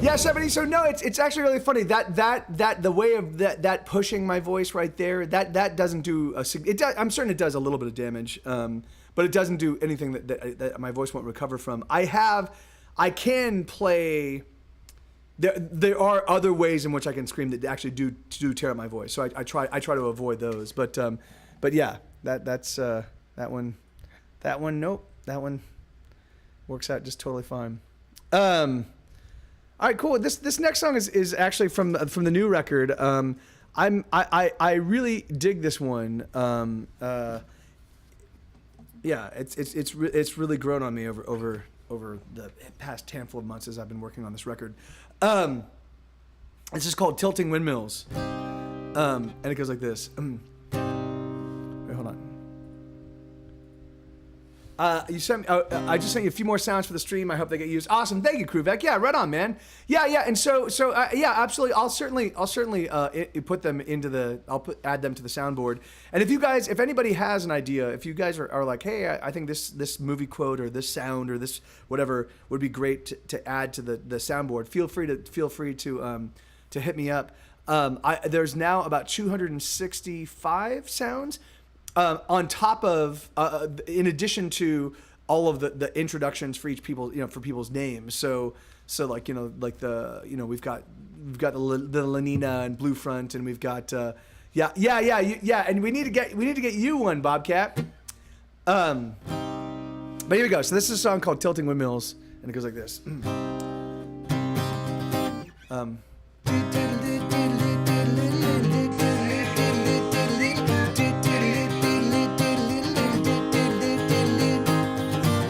Yeah, 70. So no, it's actually really funny that the way of that pushing my voice right there, that doesn't do I'm certain it does a little bit of damage, but it doesn't do anything that my voice won't recover from. I can play. There are other ways in which I can scream that actually do tear up my voice. So I try to avoid those. But yeah, that's that one. Nope, that one works out just totally fine. All right, cool. This next song is actually from the new record. I really dig this one. yeah, it's really grown on me over the past handful of months as I've been working on this record. This is called Tilting Windmills, and it goes like this. Wait, hold on. You sent me, I just sent you a few more sounds for the stream. I hope they get used. Awesome, thank you, Kruvek. Yeah, right on, man. Yeah, and so yeah, absolutely. I'll certainly put them into the. Add them to the soundboard. And if anybody has an idea, if you guys are like, hey, I think this movie quote or this sound or this whatever would be great to add to the soundboard, feel free to hit me up. There's now about 265 sounds. On top of, in addition to all of the introductions for each people, for people's names. So like, we've got the Lenina and Blue Front, and we've got, and we need to get you one, Bobcat. But here we go. So this is a song called Tilting Windmills, and it goes like this.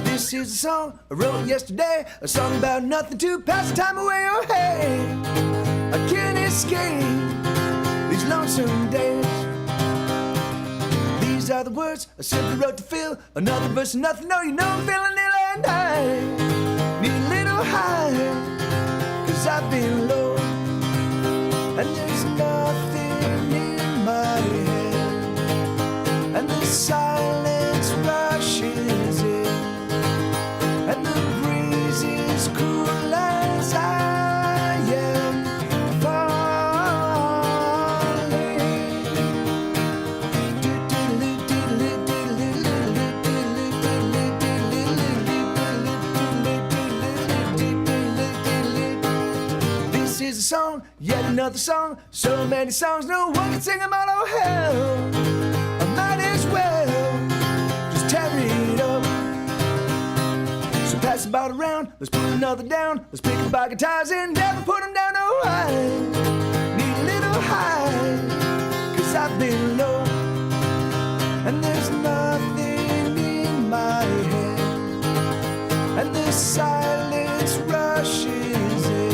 This is a song I wrote yesterday, a song about nothing to pass the time away. Oh hey, I can't escape these lonesome days. These are the words I simply wrote to feel another verse of nothing. No, you know I'm feeling ill and I need a little high, 'cause I've been low and there's nothing in my head, and the silence rushes in, and the breeze is cool as I am falling. This is a song, yet another song. So many songs, no one can sing them all. Oh hell, I might as well just tear it up. Pass the bottle around, let's put another down. Let's pick up our guitars and never put them down. Oh, I need a little high, 'cause I've been low and there's nothing in my head, and the silence rushes in,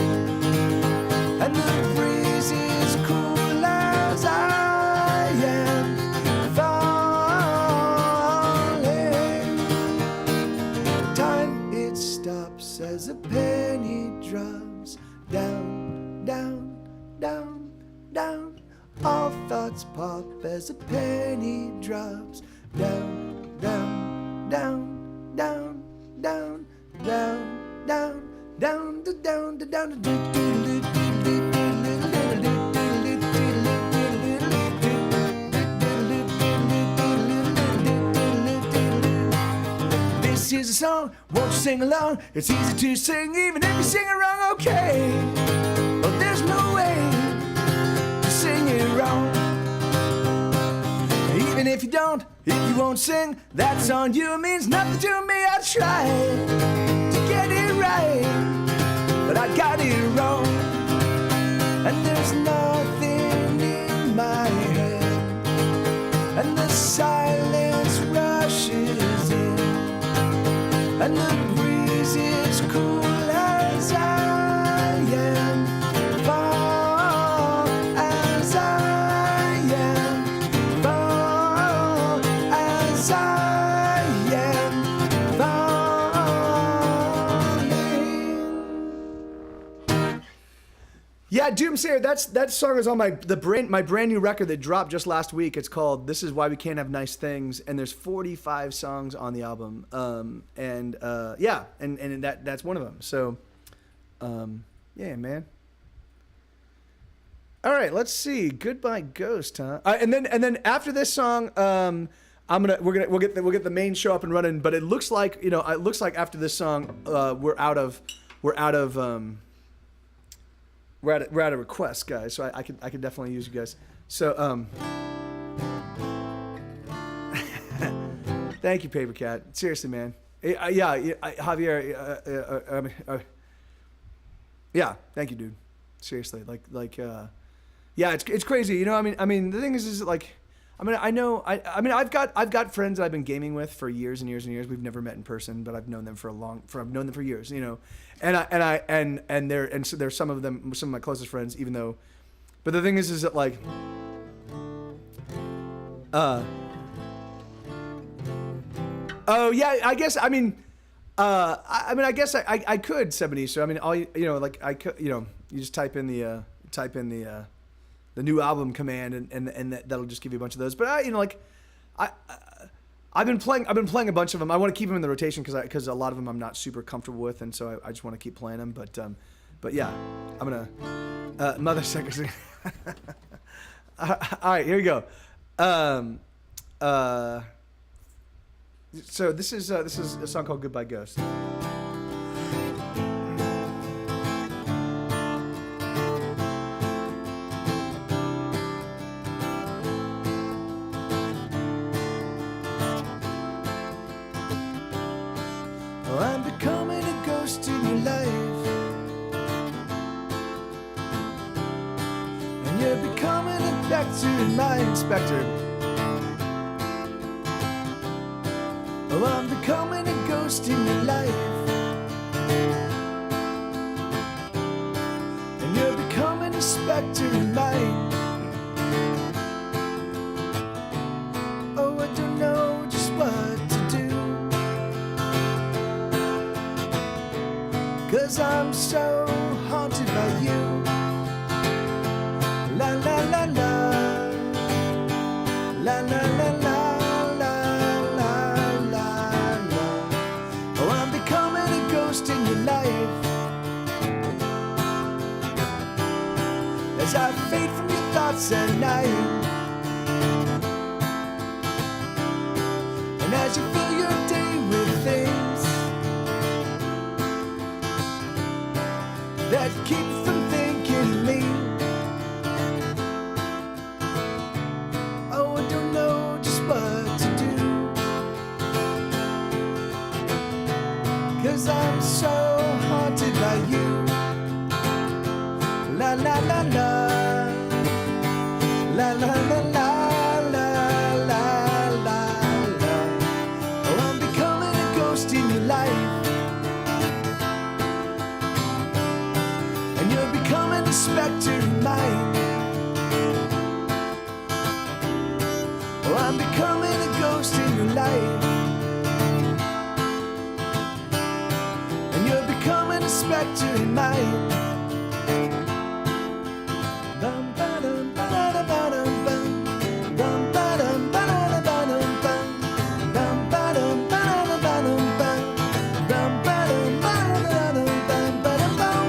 and the breeze is cool as I am falling. Time stops as a penny drops down, down, down, down. All thoughts pop as a penny drops down, down, down, down, down, down, down, down, down, down, down, down. This is a song, won't you sing along? It's easy to sing even if you sing it wrong, okay? Oh, there's no way to sing it wrong. Even if you don't, if you won't sing, that's on you. It means nothing to me. I tried to get it right, but I got it wrong. And there's nothing in my head, and the silence rushes in, and the breeze is cool as I am, fall as I am, fall as I am, falling. Yeah, Doomsayer, that song is on my brand new record that dropped just last week. It's called "This Is Why We Can't Have Nice Things," and there's 45 songs on the album. And that's one of them. So, yeah, man. All right, let's see. Goodbye Ghost, huh? And then after this song, we'll get the main show up and running. But it looks like after this song, we're out of requests, guys. So I could definitely use you guys. So thank you, Paper Cat. Seriously, man. Javier. Yeah, thank you, dude. Seriously, yeah, it's crazy. I mean, the thing is like, I mean, I know. I mean, I've got friends that I've been gaming with for years and years and years. We've never met in person, but I've known them I've known them for years. You know, and so they're some of my closest friends. Even though, but the thing is that like, oh yeah, I guess. I mean, I guess I could 70. So I mean, like I could, you just type in the new album command and that'll just give you a bunch of those. But I've been playing a bunch of them. I want to keep them in the rotation because a lot of them I'm not super comfortable with, and so I just want to keep playing them. But yeah, I'm gonna Mother Sucker. All right, here we go. So this is a song called Goodbye Ghost. I'm becoming a ghost in your life, and you're becoming a vector in my inspector. Oh, I'm becoming a ghost in your life, and you're becoming a specter in mine. Oh, I don't know just what to do, 'cause I'm so haunted by you. La la la la, la la la la, la la la la. Oh, I'm becoming a ghost in your life, as I fade from your thoughts at night, and as you fill your day with things that keep you from thinking me. Oh, I don't know just what to do, 'cause I'm so haunted by you. La la la la, la la la la, la la la la. Oh, I'm becoming a ghost in your life, and you're becoming a specter in mine. Oh, I'm becoming a ghost in your life, and you're becoming a specter in mine. Bum, ba-dum, ba-da-da-ba-dum, bum. Bum, ba-dum, ba-da-da-ba-dum, bum. Bum, ba-dum, ba-da-da-ba-dum, bum. Bum, ba-dum, ba-da-da-da-dum, bum, ba-dum, bum.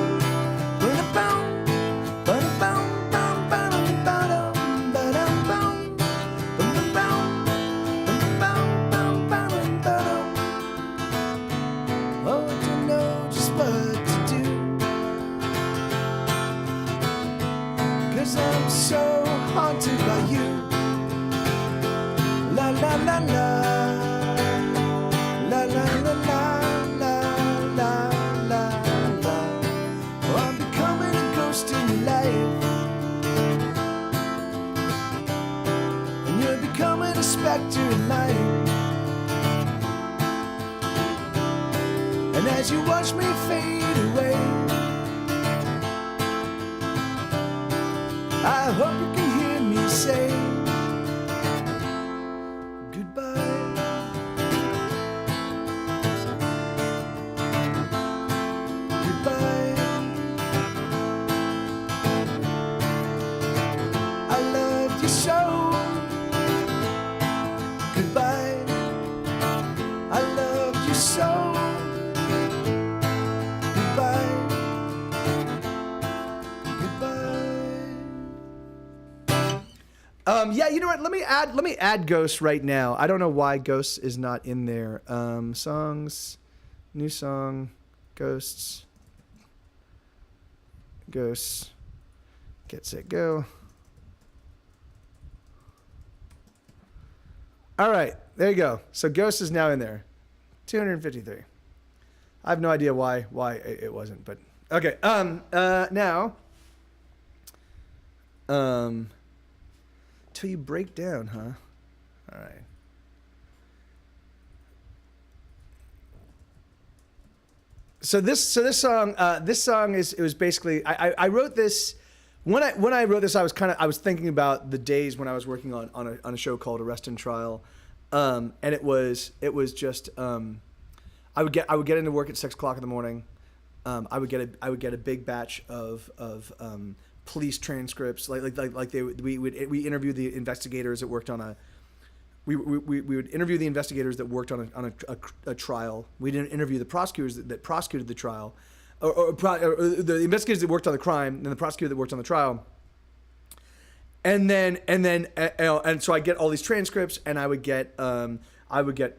Ba-da-bum, ba-da-bum, bum, ba-dum, ba-dum, ba-dum, bum. Bum-bum, bum, bum, bum, ba-dum, ba-dum. Oh, I don't know just what to do, 'cause I'm so haunted by you. La la la la, la la la la, la la la la. Oh, I'm becoming a ghost in your life, and you're becoming a specter in mine. And as you watch me fade away, I hope you can hear me say goodbye. Goodbye. I loved you so. Goodbye. I loved you so. Goodbye. Yeah, you know what? Let me add Ghost right now. I don't know why Ghosts is not in there. Songs, new song, Ghosts, Get Set Go. All right, there you go. So Ghost is now in there. 253. I have no idea why it wasn't, but okay. Now. till you break down, huh? All right. So this song is, it was basically, I wrote this when I wrote this, I was thinking about the days when I was working on a show called Arrest and Trial, and it was just I would get into work at 6 o'clock in the morning. I would get a big batch of police transcripts, we interview the investigators that worked on a. We would interview the investigators that worked on a trial. We didn't interview the prosecutors that prosecuted the trial, or the investigators that worked on the crime, and the prosecutor that worked on the trial. And so I get all these transcripts, and I would get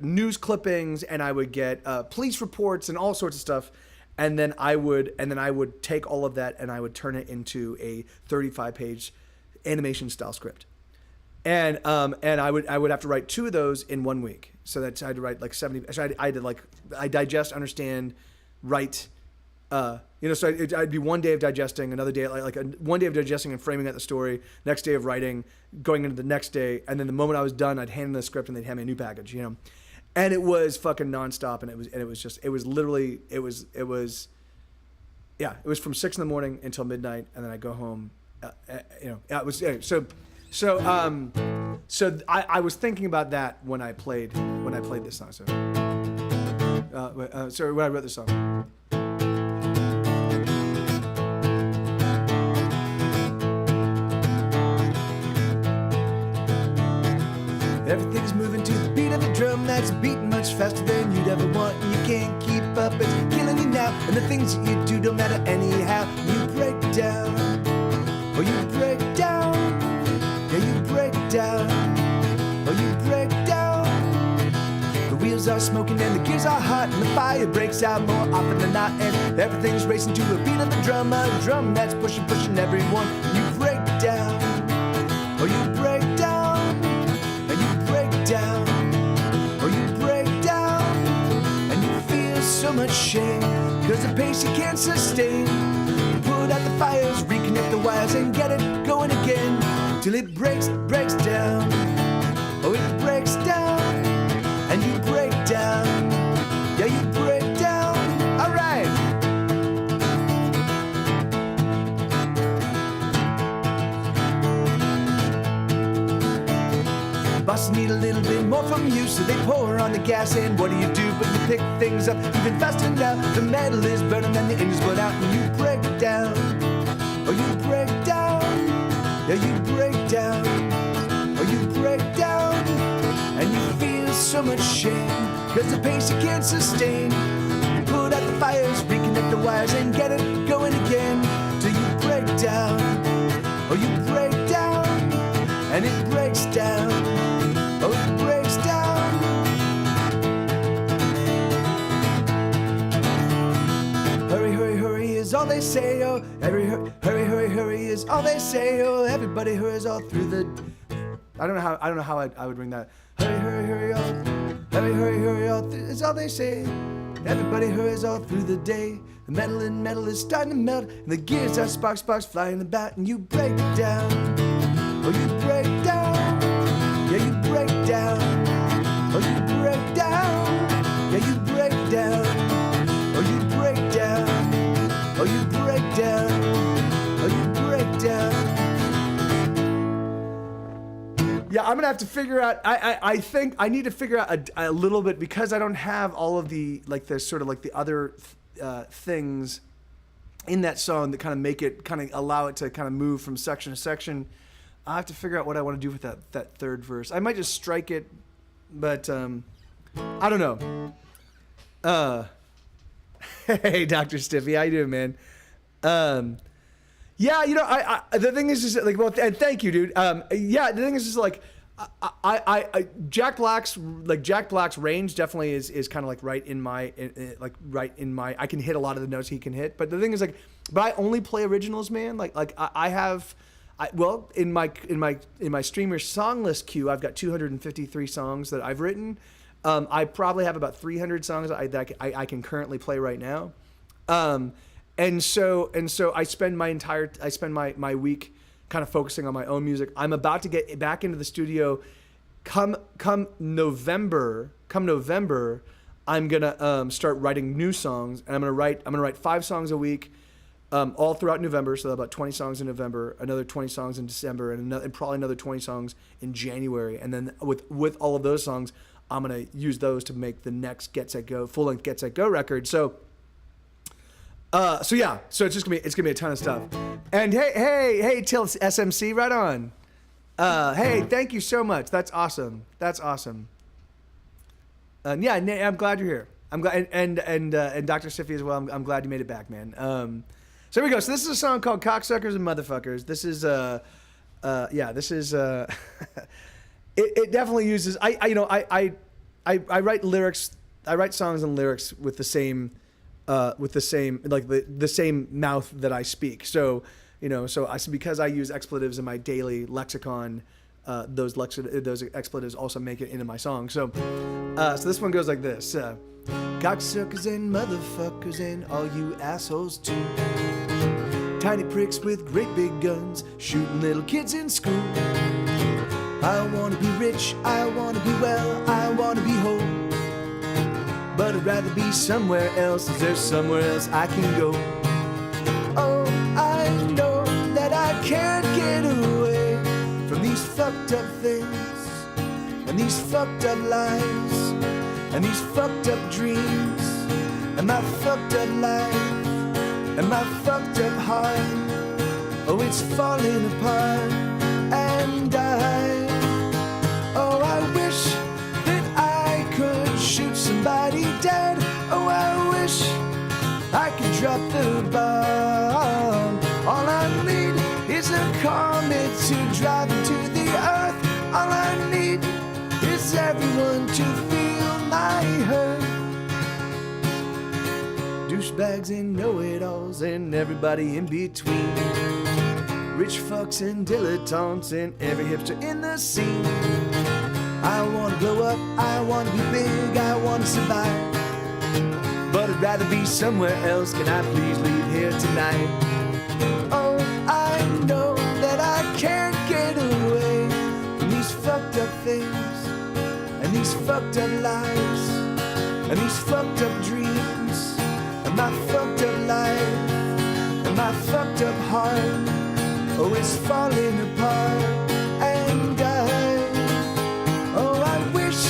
news clippings, and I would get police reports and all sorts of stuff. And then I would take all of that and I would turn it into a 35-page animation style script. And I would have to write 2 of those in 1 week. So that's, I had to write like 70. So I digest, understand, write. So I'd be 1 day of digesting, another day one day of digesting and framing out the story, next day of writing, going into the next day, and then the moment I was done, I'd hand them the script and they'd hand me a new package. And it was fucking nonstop, and it was from 6 in the morning until midnight, and then I go home. It was so I was thinking about that when I played this song. Sorry, when I wrote this song. Everything's moving to the beat of a drum that's beating much faster than you'd ever want, and you can't keep up. It's killing you now, and the things that you do don't matter anyhow. You break down, or you break down. Yeah, you break down, or you break down. The wheels are smoking and the gears are hot, and the fire breaks out more often than not, and everything's racing to a beat of the drum, a drum that's pushing everyone. You break down, or you break down, and you break down, or you break down, and you feel so much shame, cause the pace you can't sustain. Put out the fires, reconnect the wires, and get it going again. Till it breaks down, oh it breaks down, and you break down, yeah you break down, alright. Bosses need a little bit more from you, so they pour on the gas, and what do you do but you pick things up even faster now. The metal is burning and the engine's blown out, and you break down, oh you break down. Yeah, you break down, or you break down, and you feel so much shame, cause the pace you can't sustain. Put out the fires, reconnect the wires, and get it going again. Till you break down, or you break down, and it breaks down, oh it breaks down. Hurry, hurry, hurry is all they say, oh hurry, hurry, hurry is all they say, oh everybody hurries all through the. I don't know how I would ring that. Hurry, hurry, hurry all, hurry all is all they say. Everybody hurries all through the day. The metal in metal is starting to melt, and the gears are sparks flying about, and you break down, oh you break down, yeah you break down, oh you break down, yeah you break down, oh you break down, oh you break down, oh you break down. Yeah, I'm gonna have to figure out. I think I need to figure out a little bit, because I don't have all of the the other things in that song that kind of make it, kind of allow it to kind of move from section to section. I have to figure out what I want to do with that third verse. I might just strike it, but I don't know. Hey, Dr. Stiffy, how you doing, man? Yeah, the thing is just like, and thank you, dude. The thing is just like, Jack Black's range definitely is kind of like right in my, I can hit a lot of the notes he can hit. But the thing is like, but I only play originals, man. In my streamer song list queue, I've got 253 songs that I've written. I probably have about 300 songs that I can currently play right now. And so I spend my week kind of focusing on my own music. I'm about to get back into the studio. Come November, I'm gonna start writing new songs, and I'm gonna write 5 songs a week, all throughout November. So about 20 songs in November, another 20 songs in December, and probably another 20 songs in January. And then with all of those songs, I'm gonna use those to make the next Get Set Go full-length Get Set Go record. So yeah, so it's gonna be a ton of stuff. And hey, Till SMC, right on. Hey, thank you so much. That's awesome. Yeah, I'm glad you're here. I'm glad, and Dr. Siffy as well. I'm glad you made it back, man. So here we go. So this is a song called "Cocksuckers and Motherfuckers." This is it definitely uses. I write lyrics. I write songs and lyrics with the same like the same mouth that I speak. So because I use expletives in my daily lexicon, those expletives also make it into my song. So this one goes like this: cocksuckers and motherfuckers and all you assholes too. Tiny pricks with great big guns shooting little kids in school. I wanna be rich, I wanna be well, I wanna be whole. But I'd rather be somewhere else. Is there somewhere else I can go? Oh, I know that I can't get away from these fucked up things, and these fucked up lives, and these fucked up dreams, and my fucked up life, and my fucked up heart. Oh, it's falling apart, and I wish that I could shoot somebody dead. Oh, I wish I could drop the bomb. All I need is a comet to drive into the earth. All I need is everyone to feel my hurt. Douchebags and know-it-alls and everybody in between. Rich fucks and dilettantes and every hipster in the scene. I wanna blow up, I wanna be big, I wanna survive. But I'd rather be somewhere else. Can I please leave here tonight? Oh, I know that I can't get away from these fucked up things, and these fucked up lives, and these fucked up dreams, and my fucked up life, and my fucked up heart. Oh, it's falling apart, and I wish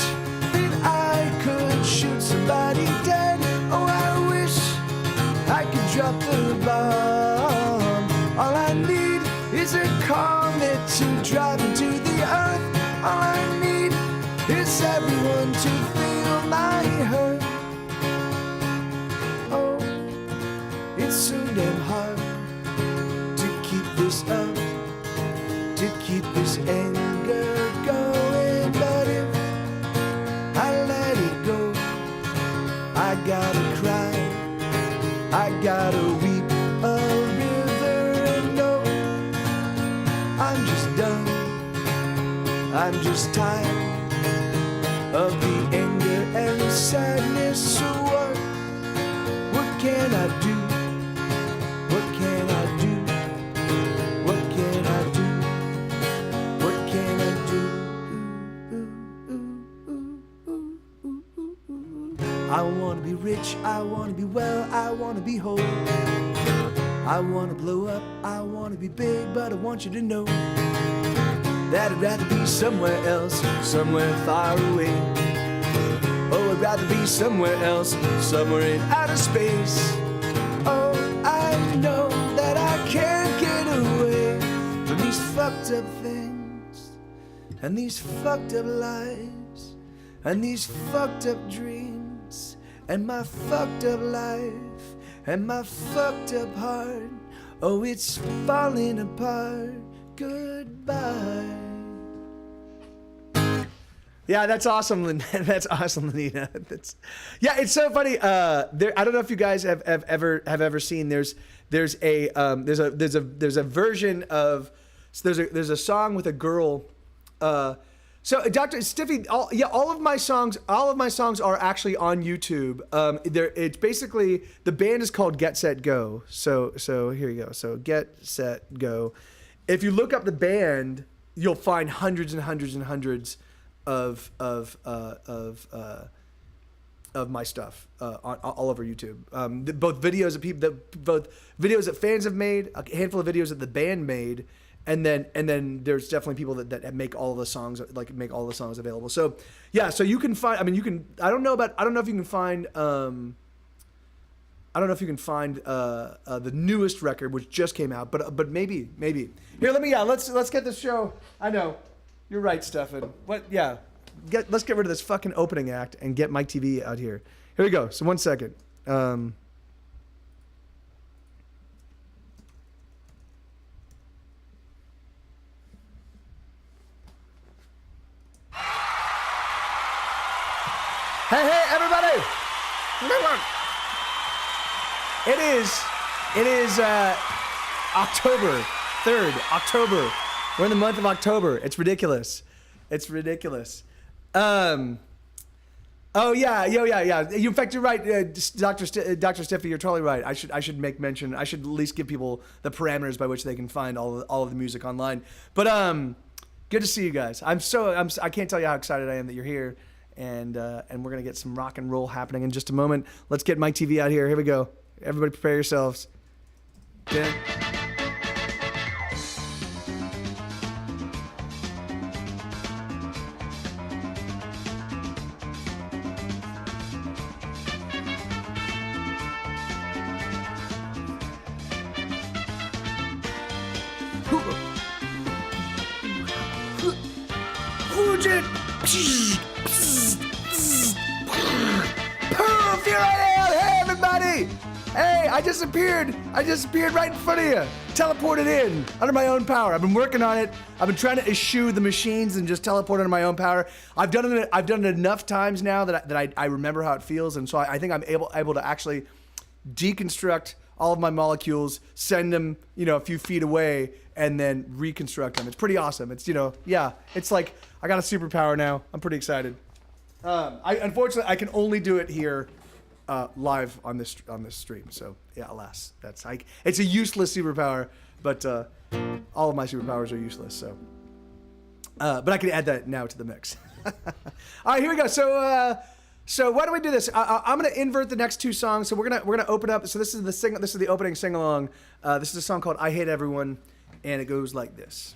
that I could shoot somebody dead. Oh, I wish I could drop the bomb. All I need is a comet to drive into the earth. All I need is everyone to feel my hurt. Oh, it's so damn hard to keep this up, to keep this anger going. But if I let it go, I gotta cry, I gotta weep a river. And no, I'm just done, I'm just tired of the anger and the sadness. So what can I do? What can I do? What can I do? What can I do? I wanna be rich, I wanna be well, I wanna be whole. I wanna blow up, I wanna be big, but I want you to know that I'd rather be somewhere else, somewhere far away. Oh, I'd rather be somewhere else, somewhere in outer space. Oh, I know that I can't get away from these fucked up things, and these fucked up lives, and these fucked up dreams, and my fucked up life, and my fucked up heart. Oh, it's falling apart. Goodbye. Yeah, that's awesome. That's awesome, Lenina. It's so funny. I don't know if you guys have ever seen. There's a version of. So there's a song with a girl. So Dr. Stiffy, all of my songs are actually on YouTube. It's basically, the band is called Get Set Go. So here you go. So Get Set Go. if you look up the band, you'll find hundreds and hundreds and hundreds of my stuff all over YouTube. Both videos that fans have made, a handful of videos that the band made, and then there's definitely people that make all the songs, like make all the songs available. So yeah, so you can find. I mean, you can. I don't know if you can find. I don't know if you can find the newest record, which just came out, but maybe. Here, let's get this show. I know, you're right, Stefan. What? Yeah, let's get rid of this fucking opening act and get Mike TV out here. Here we go. So 1 second. Hey, everybody! It is October 3rd. October. We're in the month of October. It's ridiculous. Oh yeah. In fact, you're right, Dr. Stiffy. You're totally right. I should make mention. I should at least give people the parameters by which they can find all of the music online. But good to see you guys. I can't tell you how excited I am that you're here, and we're gonna get some rock and roll happening in just a moment. Let's get Mike TV out here. Here we go. Everybody prepare yourselves. Yeah. Poof, here I am! Hey, everybody! Hey, I disappeared right in front of you. Teleported in under my own power. I've been working on it. I've been trying to eschew the machines and just teleport under my own power. I've done it enough times now that I remember how it feels, and so I think I'm able to actually deconstruct all of my molecules, send them, a few feet away, and then reconstruct them. It's pretty awesome. It's, it's like I got a superpower now. I'm pretty excited. Unfortunately, I can only do it here live on this stream. So yeah, alas, it's a useless superpower. But all of my superpowers are useless. So, but I can add that now to the mix. All right, here we go. So why don't we do this? I'm gonna invert the next two songs. So we're gonna open up. So this is the opening sing along. This is a song called "I Hate Everyone," and it goes like this.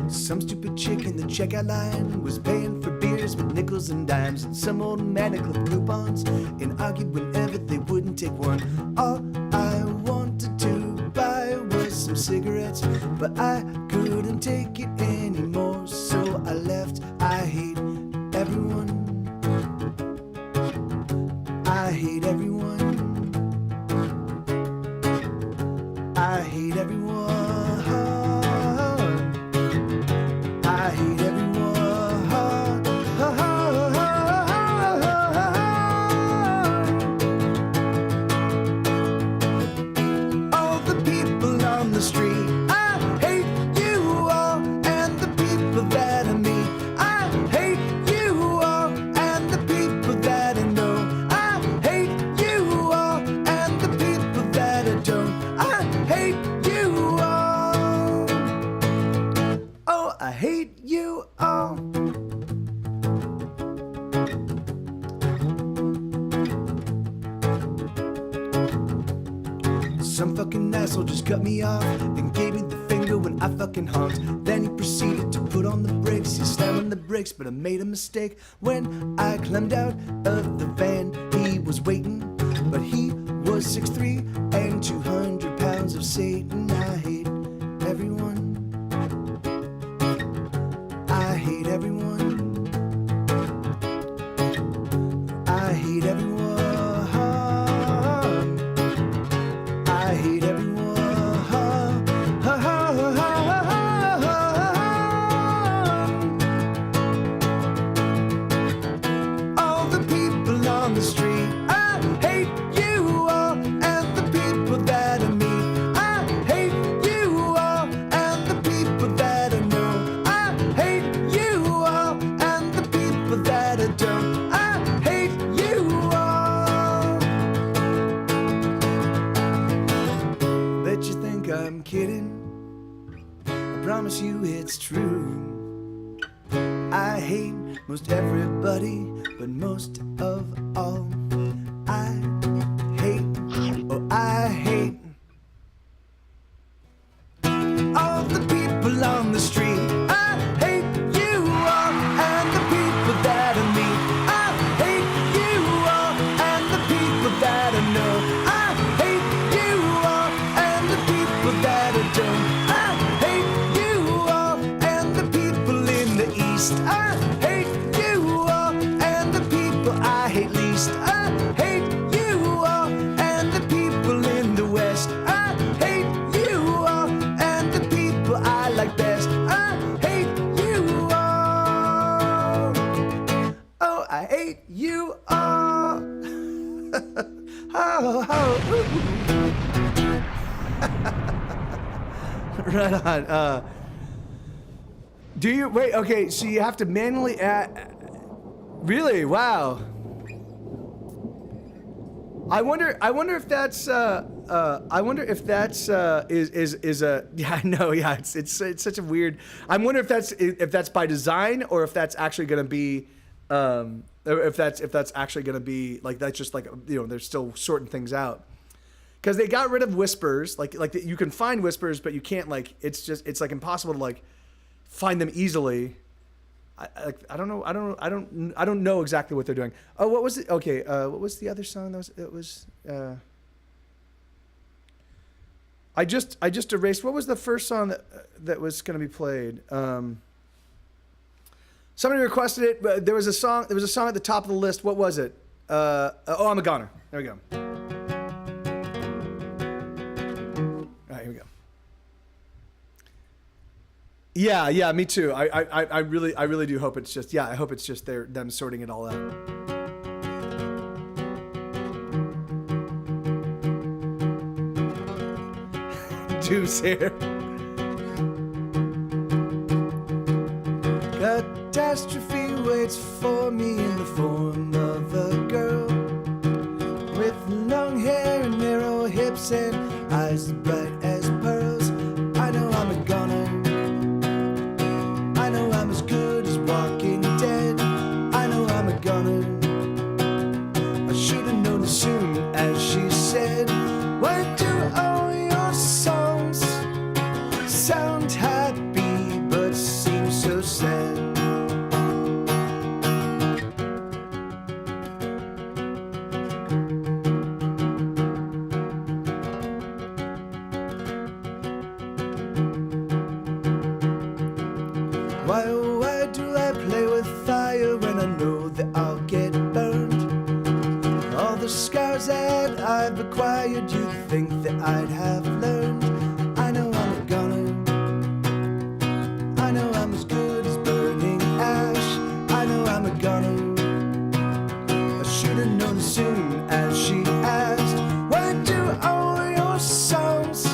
Some stupid chick in the checkout line was paying for beers with nickels and dimes, and some old man that clipped coupons and argued whenever they wouldn't take one. All I wanted to buy was some cigarettes, but I couldn't take it anymore, so I left. I hate everyone. I hate everyone. I hate everyone. I hate everyone. All the people on the street, I hate you all, and the people that I meet, I hate you all, and the people that I know, I hate you all, and the people that I don't, I hate you all. Oh, I hate you all. Some fucking asshole just cut me off and gave me the finger when I fucking honked. Then he proceeded to put on the brakes. He slammed on the brakes, but I made a mistake. When I climbed out of the van, he was waiting, but he was 6'3" and 200 pounds of Satan. I hate everyone. I hate everyone. I hate everyone. I hate everyone. All the people on the street, I hate you all, and the people that I meet, I hate promise you it's true. I hate most everybody, but most of all, I hate, oh, I hate all the people on the street. I hate you all and the people that I meet. I hate you all and the people that I know. I hate you all and the people that I don't. I hate you all and the people in the East. I hate you all and the people I hate least. I hate you all and the people in the West. I hate you all and the people I like best. I hate you all. Oh, I hate you all. Right on. Do you wait? Okay, so you have to manually add. Really? Wow. I wonder if that's. I wonder if that's is a. Yeah, I know. Yeah, it's such a weird. I wonder if that's by design or if that's actually going to be. If that's actually going to be like that's just like they're still sorting things out. Because they got rid of whispers, like you can find whispers, but you can't it's like impossible to like find them easily. I don't know. I don't know exactly what they're doing. Oh, what was it? Okay, what was the other song? I just erased. What was the first song that was going to be played? Somebody requested it, but there was a song at the top of the list. What was it? Oh, I'm a Goner. There we go. All right, here we go. Yeah, me too. I really do hope it's just I hope it's just them sorting it all out. Deuce here. Catastrophe waits for me in the form of a girl with long hair and narrow hips and eyes as bright as pearls. I know I'm a goner. I know I'm as good as Walking Dead. I know I'm a goner. I should have known as soon as she said, why do all your songs sound happy but seem so sad? Why do I play with fire when I know that I'll get burned? All the scars that I've acquired, you'd think that I'd have learned. I know I'm a goner. I know I'm as good as burning ash. I know I'm a goner. I should have known as soon as she asked, why do all your songs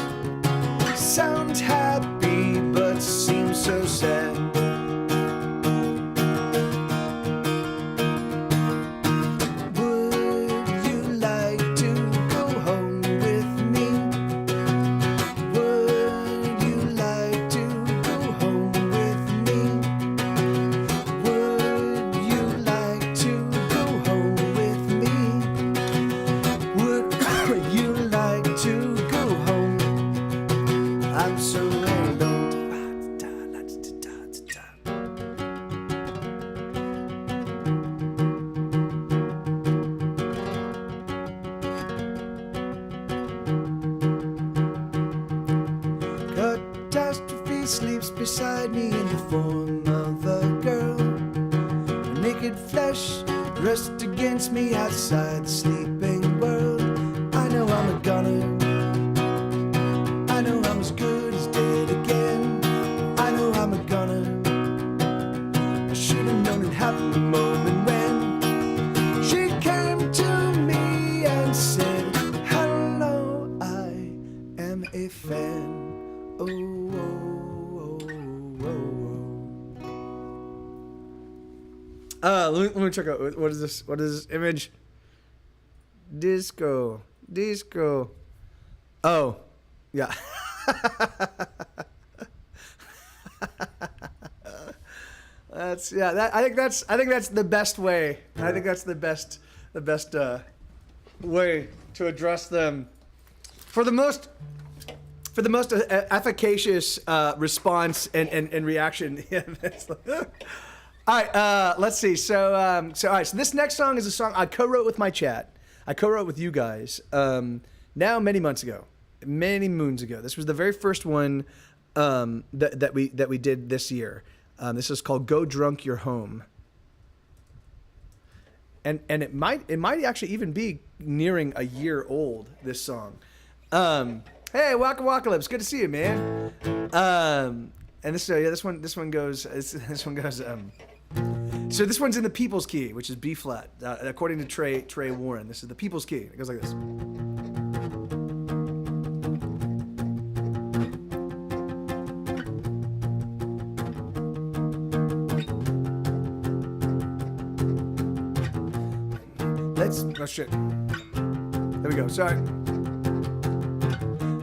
sound happy but seem so sad? Catastrophe sleeps beside me in the form of a girl. Her naked flesh rests against me outside the sleeping world. I know I'm a goner. I know I'm as good as dead again. I know I'm a goner. I should have known it happened the moment when she came to me and said, hello, I am a fan. Oh, oh, oh, oh, oh. Let me check out. What is this? What is this image? Disco. Oh, yeah. That's yeah. I think that's the best way. I think that's the best way to address them for the most efficacious response and reaction. All right, let's see. So all right. So this next song is a song I co-wrote with my chat. I co-wrote with you guys. Now many moons ago. This was the very first one that we did this year. This is called "Go Drunk You're Home," and it might actually even be nearing a year old. This song. Hey, Waka Waka Lips, good to see you, man. And this one goes. So this one's in the People's Key, which is B flat, according to Trey Warren. This is the People's Key. It goes like this. Oh shit. There we go. Sorry.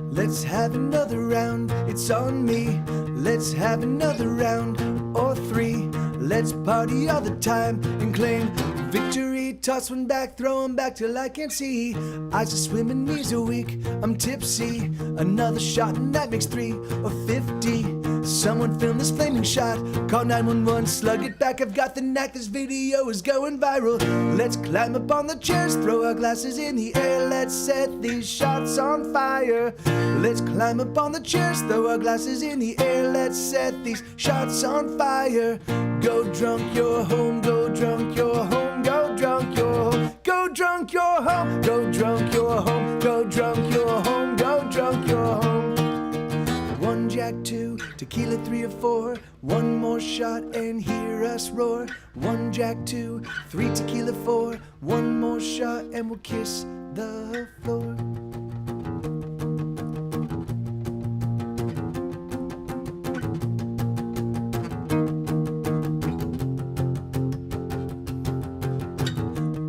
Let's have another round. It's on me. Let's have another round or three. Let's party all the time and claim victory. Toss one back, throw one back till I can't see. Eyes are swimming, knees are weak. I'm tipsy. Another shot and that makes 3 or 50. Someone film this flaming shot. Call 911, slug it back. I've got the knack. This video is going viral. Let's climb up on the chairs, throw our glasses in the air. Let's set these shots on fire. Let's climb up on the chairs, throw our glasses in the air. Let's set these shots on fire. Go drunk, you're home. Go drunk, you're home. Go drunk, you're home. Go drunk, you're home. Go drunk, you're home. Go drunk, you're home. Go drunk, you're home. 1 Jack, 2 tequila, 3 or 4. One more shot and hear us roar. 1 Jack, 2 3 tequila, 4. One more shot and we'll kiss the floor.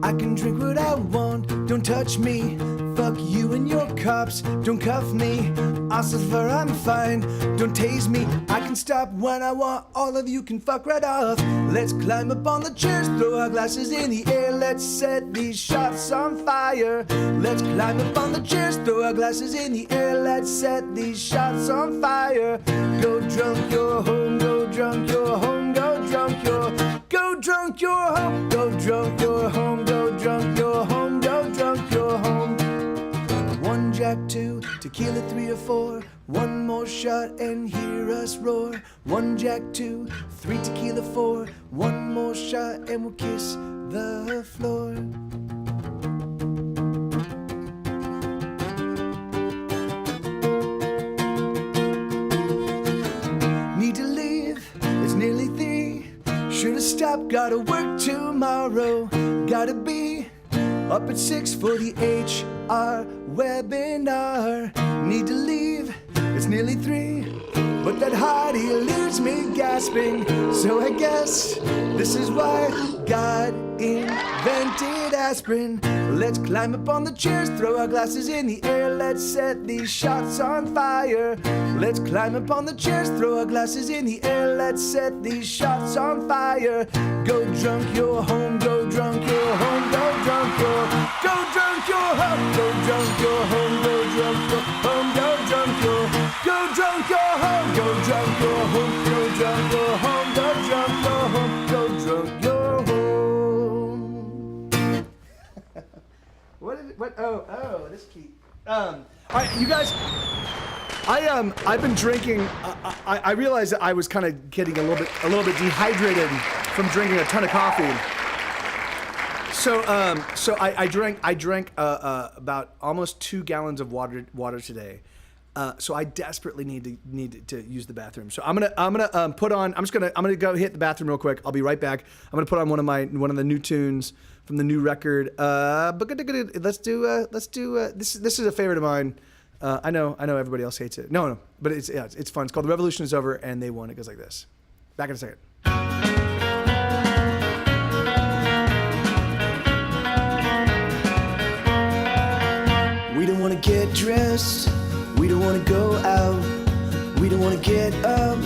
I can drink what I want, don't touch me. Fuck you and your cops, don't cuff me. I suffer, I'm fine, don't tase me. I can stop when I want, all of you can fuck right off. Let's climb up on the chairs, throw our glasses in the air. Let's set these shots on fire. Let's climb up on the chairs, throw our glasses in the air. Let's set these shots on fire. Go drunk, you're home, go drunk, you're home, go drunk, you're go drunk, you're home, go drunk, you're home, go drunk, you're home, go drunk, you're home. 1 Jack, 2 tequila, 3 or 4. One more shot and hear us roar. 1 Jack, 2 3 tequila, 4. One more shot and we'll kiss the floor. Need to leave, it's nearly 3. Should've stopped, gotta work tomorrow. Gotta be up at 6 for the HR webinar. Need to leave, it's nearly 3. But that hottie leaves me gasping. So I guess this is why God invented aspirin. Let's climb up on the chairs, throw our glasses in the air. Let's set these shots on fire. Let's climb up on the chairs, throw our glasses in the air. Let's set these shots on fire. Go drunk, you're home. Go drunk, you're home. Go drunk, you're go drunk, you're home. Go drunk, you're home. Go drunk, you're home. Go drunk, you're go drunk, you're home. Go drunk, you're home. Go drunk, you're home. Go drunk, you're home. Go drunk, you're home. What is it? What? Oh, this key. All right, you guys. I've been drinking. I realized that I was kind of getting a little bit dehydrated from drinking a ton of coffee. So I drank about almost 2 gallons of water today. So I desperately need to use the bathroom. So I'm gonna put on. I'm gonna go hit the bathroom real quick. I'll be right back. I'm gonna put on one of the new tunes from the new record. But let's do this. This is a favorite of mine. I know everybody else hates it. No, but it's fun. It's called "The Revolution Is Over" and they won. It goes like this. Back in a second. We don't want to get dressed. We don't want to go out. We don't want to get up.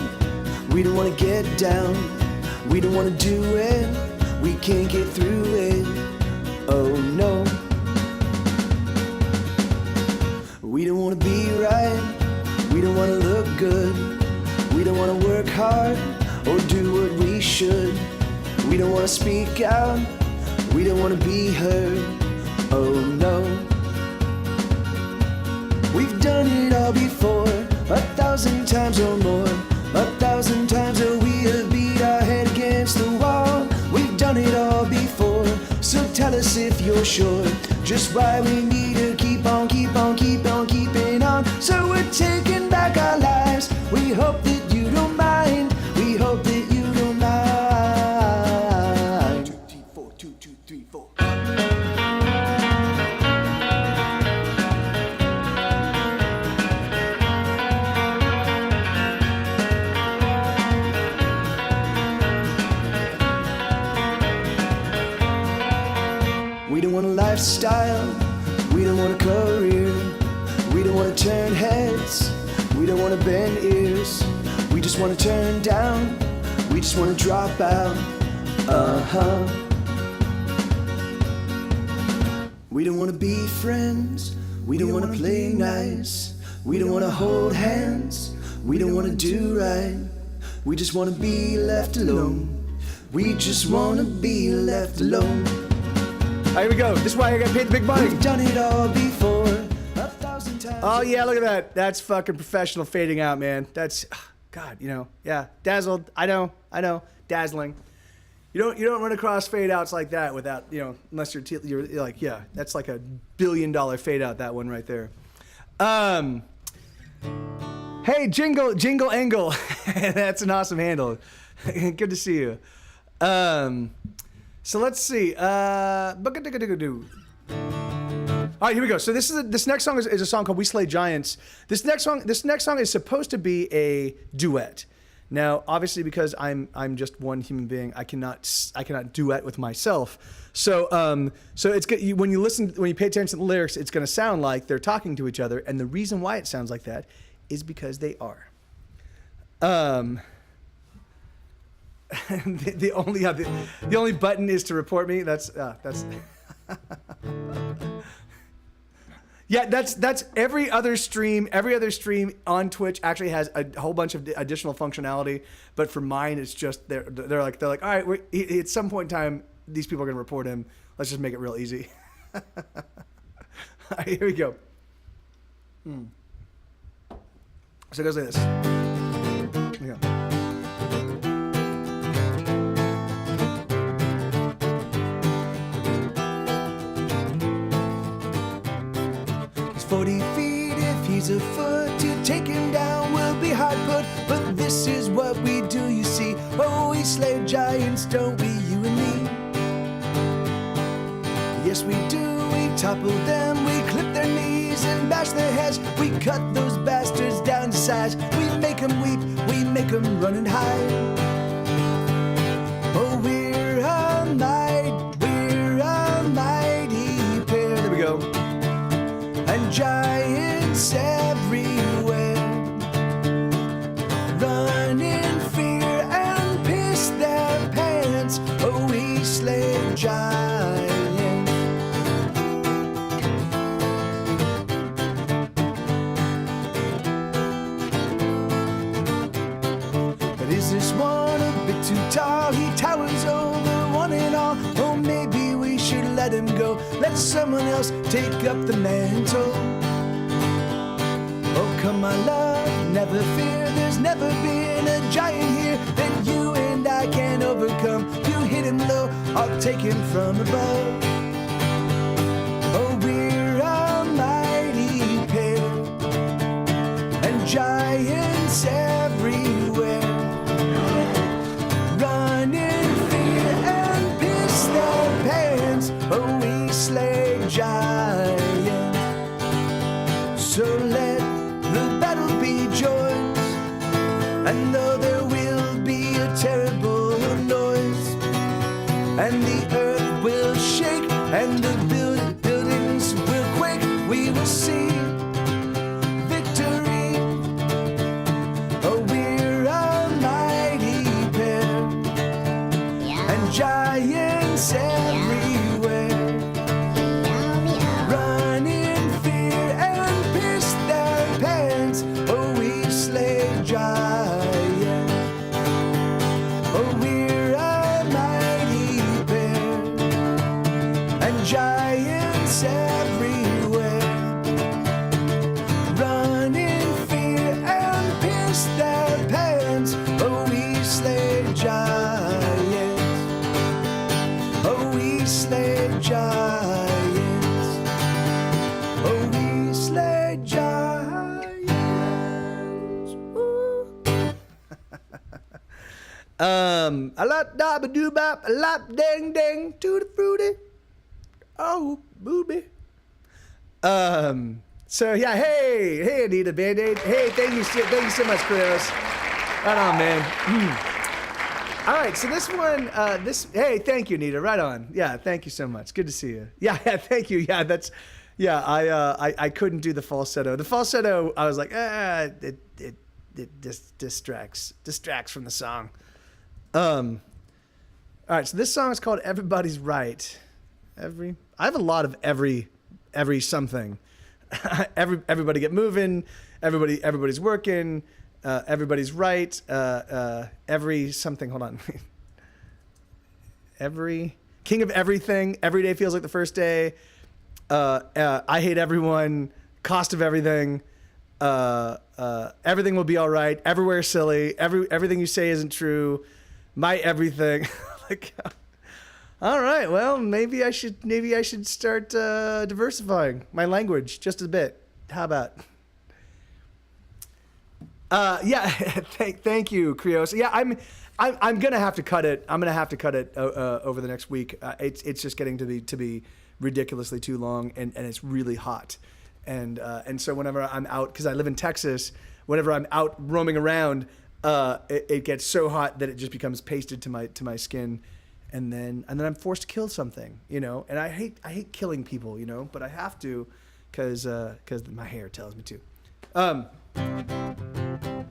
We don't want to get down. We don't wanna do it, we can't get through it. Oh no. We don't wanna be right, we don't wanna look good. We don't wanna work hard or do what we should. We don't wanna speak out, we don't wanna be heard. Oh no. We've done it all before, 1,000 times or more. 1,000 times that we have beat our head against the wall. We've done it all before, so tell us if you're sure just why we need to keep on, keep on, keep on, keeping on. So we're taking back our lives. We hope that you don't mind. We hope that you don't mind. 2, 3, 4, 2, 2, 3, 4. We don't want a lifestyle, we don't want a career. We don't want to turn heads, we don't want to bend ears. We just want to turn down, we just want to drop out. We don't want to be friends, we don't want to play nice. We don't want to hold hands, we don't want to do right. We just want to be left alone. We just want to be left alone. All right, here we go. This is why I got paid the big money. We've done it all before, 1,000 times. Oh yeah, look at that. That's fucking professional fading out, man. That's, God, you know, yeah, dazzled. I know, dazzling. You don't run across fade outs like that without, you know, unless you're like, yeah, that's like $1 billion fade out, that one right there. Hey, Jingle Angle. That's an awesome handle. Good to see you. So let's see. All right, here we go. So this next song is a song called "We Slay Giants." This next song is supposed to be a duet. Now, obviously, because I'm just one human being, I cannot duet with myself. So it's good when you pay attention to the lyrics, it's going to sound like they're talking to each other, and the reason why it sounds like that is because they are. The only button is to report me. That's yeah, that's every other stream on Twitch actually has a whole bunch of additional functionality, but for mine it's just they're like all right, at some point in time these people are gonna report him. Let's just make it real easy. All right, here we go. So it goes like this. Here we go. He's 40 feet if he's a foot. To take him down will be hard put, but this is what we do, you see. Oh, we slay giants, don't we, you and me? Yes, we do. We topple them, we clip their knees and bash their heads. We cut those bastards down to size. We make them weep, we make them run and hide. Oh, we're a mighty pair. There we go. And giants everywhere run in fear and piss their pants. Oh, we slay giants. Is this one a bit too tall? He towers over one and all. Oh, maybe we should let him go. Let someone else take up the mantle. Oh, come my love, never fear. There's never been a giant here that you and I can overcome. You hit him low, I'll take him from above. Oh, we're a mighty pair, and giants everywhere run in fear and piss their pants. Oh, we slay giants. So let the battle be joined, and though there will be a terrible noise, and the earth will shake, and the buildings will quake, we will see victory. Oh, we're a mighty pair, giants everywhere, run in fear and pierce their pants. Oh, we slay giants. Oh, we slay giants. Oh, we slay giants. Ooh. A lot da ba doo bop, a lot ding ding, tutti frutti. Oh, booby. So yeah, hey Anita Band-Aid. Hey, thank you so much, Chris. Right on, man. All right, so this one, hey, thank you, Anita. Right on. Yeah, thank you so much. Good to see you. Yeah, thank you. Yeah, I couldn't do the falsetto. The falsetto, I was like, it distracts from the song. All right, so this song is called Everybody's Right. I have a lot of every something. Everybody get moving. Everybody's working. Everybody's right. Every something. Hold on. Every king of everything. Every day feels like the first day. I hate everyone. Cost of everything. Everything will be all right. Everywhere silly. Everything you say isn't true. My everything. Like, all right. Well, maybe I should start diversifying my language just a bit. How about? Yeah. Thank you, Krios. Yeah, I'm gonna have to cut it. I'm gonna have to cut it over the next week. It's just getting to be ridiculously too long, and it's really hot, and so whenever I'm out, because I live in Texas, whenever I'm out roaming around, it gets so hot that it just becomes pasted to my skin, and then I'm forced to kill something, and I hate killing people, but I have to, because my hair tells me to.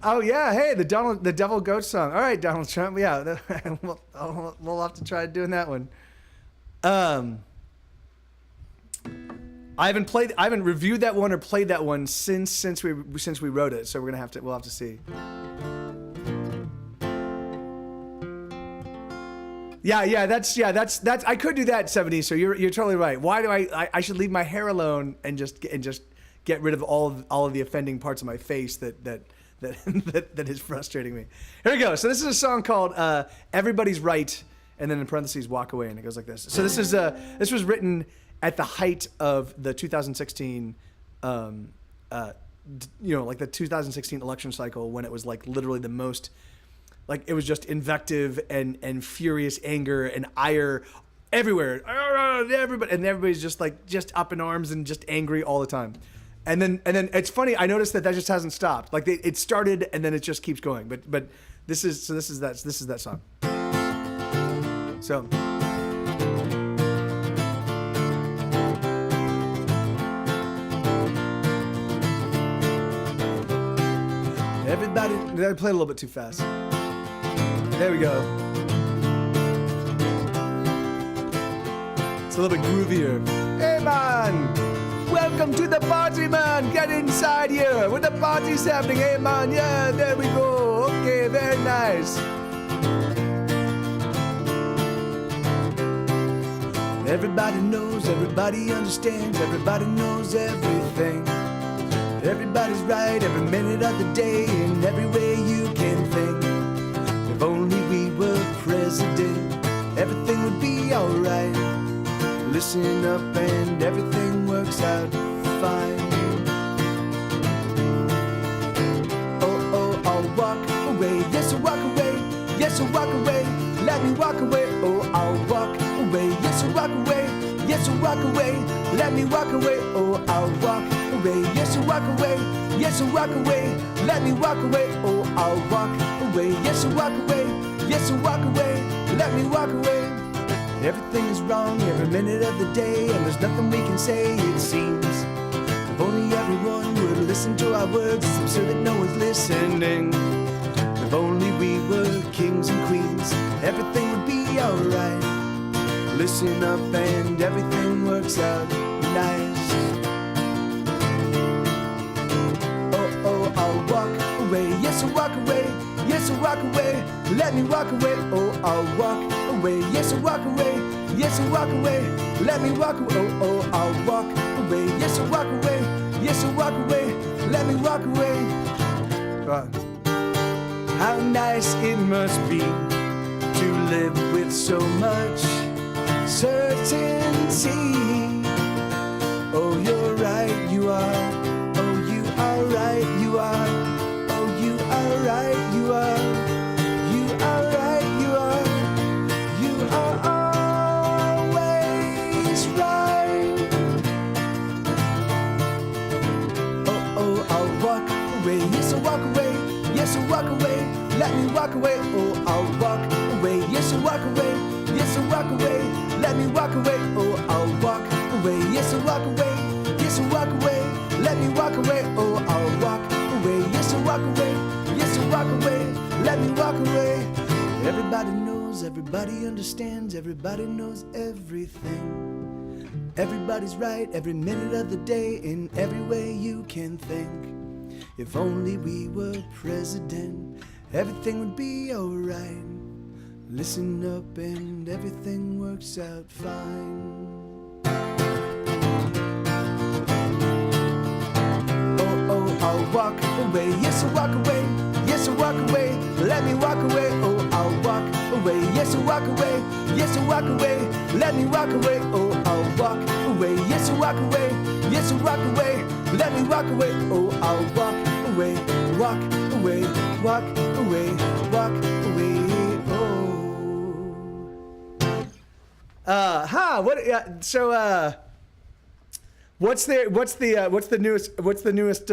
Oh yeah, hey, the Devil Goat song. All right, Donald Trump. Yeah, we'll have to try doing that one. I haven't reviewed that one or played that one since we wrote it. So we'll have to see. Yeah. That's. I could do that 70s. So you're totally right. Why do I should leave my hair alone and just get rid of all of the offending parts of my face that is frustrating me. Here we go. So this is a song called Everybody's Right, and then in parentheses, Walk Away, and it goes like this. So this was written at the height of the 2016, like the 2016 election cycle, when it was like literally the most, like it was just invective and furious anger and ire everywhere. Everybody's just up in arms and just angry all the time. And then it's funny. I noticed that just hasn't stopped. Like it started and then it just keeps going. But this is that song. So everybody, I played a little bit too fast. There we go. It's a little bit groovier. Hey man! Welcome to the party, man. Get inside here. Where the party's happening. Hey, man. Yeah, there we go. Okay, very nice. Everybody knows, everybody understands, everybody knows everything. Everybody's right every minute of the day in every way you can think. If only we were president, everything would be alright. Listen up and everything works out fine. Oh, I'll walk away. Yes, I'll walk away. Yes, I'll walk away. Let me walk away. Oh, I'll walk away. Yes, I'll walk away. Yes, I'll walk away. Let me walk away. Oh, I'll walk away. Yes, I'll walk away. Yes, I'll walk away. Let me walk away. Oh, I'll walk away. Yes, I'll walk away. Yes, I'll walk away. Let me walk away. Everything is wrong every minute of the day, and there's nothing we can say, it seems. If only everyone would listen to our words, it seems so that no one's listening. If only we were kings and queens, everything would be alright. Listen up and everything works out nice. Oh, I'll walk away. Yes, I'll walk away. Yes, I'll walk away. Let me walk away. Oh, I'll walk away. Yes, I'll walk away. yes, I'll walk away. Let me walk away. Oh, oh, I'll walk away. Yes, I'll walk away. Yes, I'll walk away. Let me walk away. How nice it must be to live with so much certainty. Oh, you're right, you are. Oh, you are right, you are. Oh, you are right, you are. You are right, you are. You are always right. Oh, oh, I'll walk away. Yes, I'll walk away. Yes, I'll walk away. Let me walk away. Oh, I'll walk away. Yes, I'll walk away. Yes, I'll walk away. Let me walk away. Oh, I'll walk away. Yes, I'll walk away. Yes, I'll walk away. Let me walk away. Oh, I'll walk away. Yes, I'll walk away. Yes, I'll walk away. Let me walk away. Everybody knows, everybody understands, everybody knows everything. Everybody's right every minute of the day in every way you can think. If only we were president, everything would be alright. Listen up and everything works out fine. Oh, oh, I'll walk away. Yes, I'll walk away. Yes, I'll walk away. Let me walk away. Oh, I'll walk away. Yes, I'll walk away. Yes, I'll walk away. Let me walk away. Oh, I'll walk away. Yes, I'll walk away. Yes, I'll walk away. Let me walk away. Oh, I'll walk away. Walk away. Walk away. Walk away. What's the newest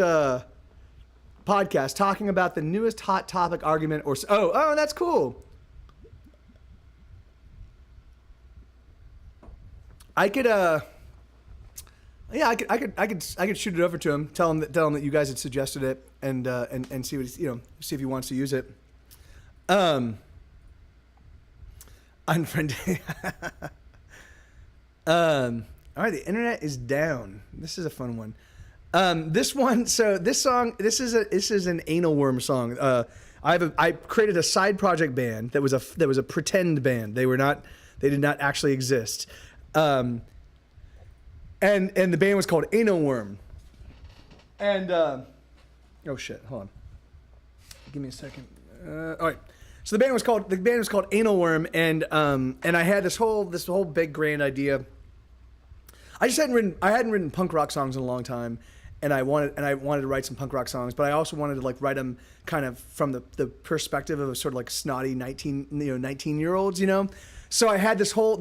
podcast talking about the newest hot topic argument or oh that's cool. I could shoot it over to him, tell him that you guys had suggested it and see what see if he wants to use it. Unfriended. All right, the internet is down. This is a fun one. This song, this is an Anal Worm song. I created a side project band that was a pretend band. They did not actually exist. And the band was called Anal Worm. And oh shit, hold on. Give me a second. All right. So the band was called Anal Worm, and I had this whole big grand idea. I hadn't written punk rock songs in a long time, and I wanted to write some punk rock songs, but I also wanted to write them kind of from the perspective of sort of like snotty 19-year-olds, So I had this whole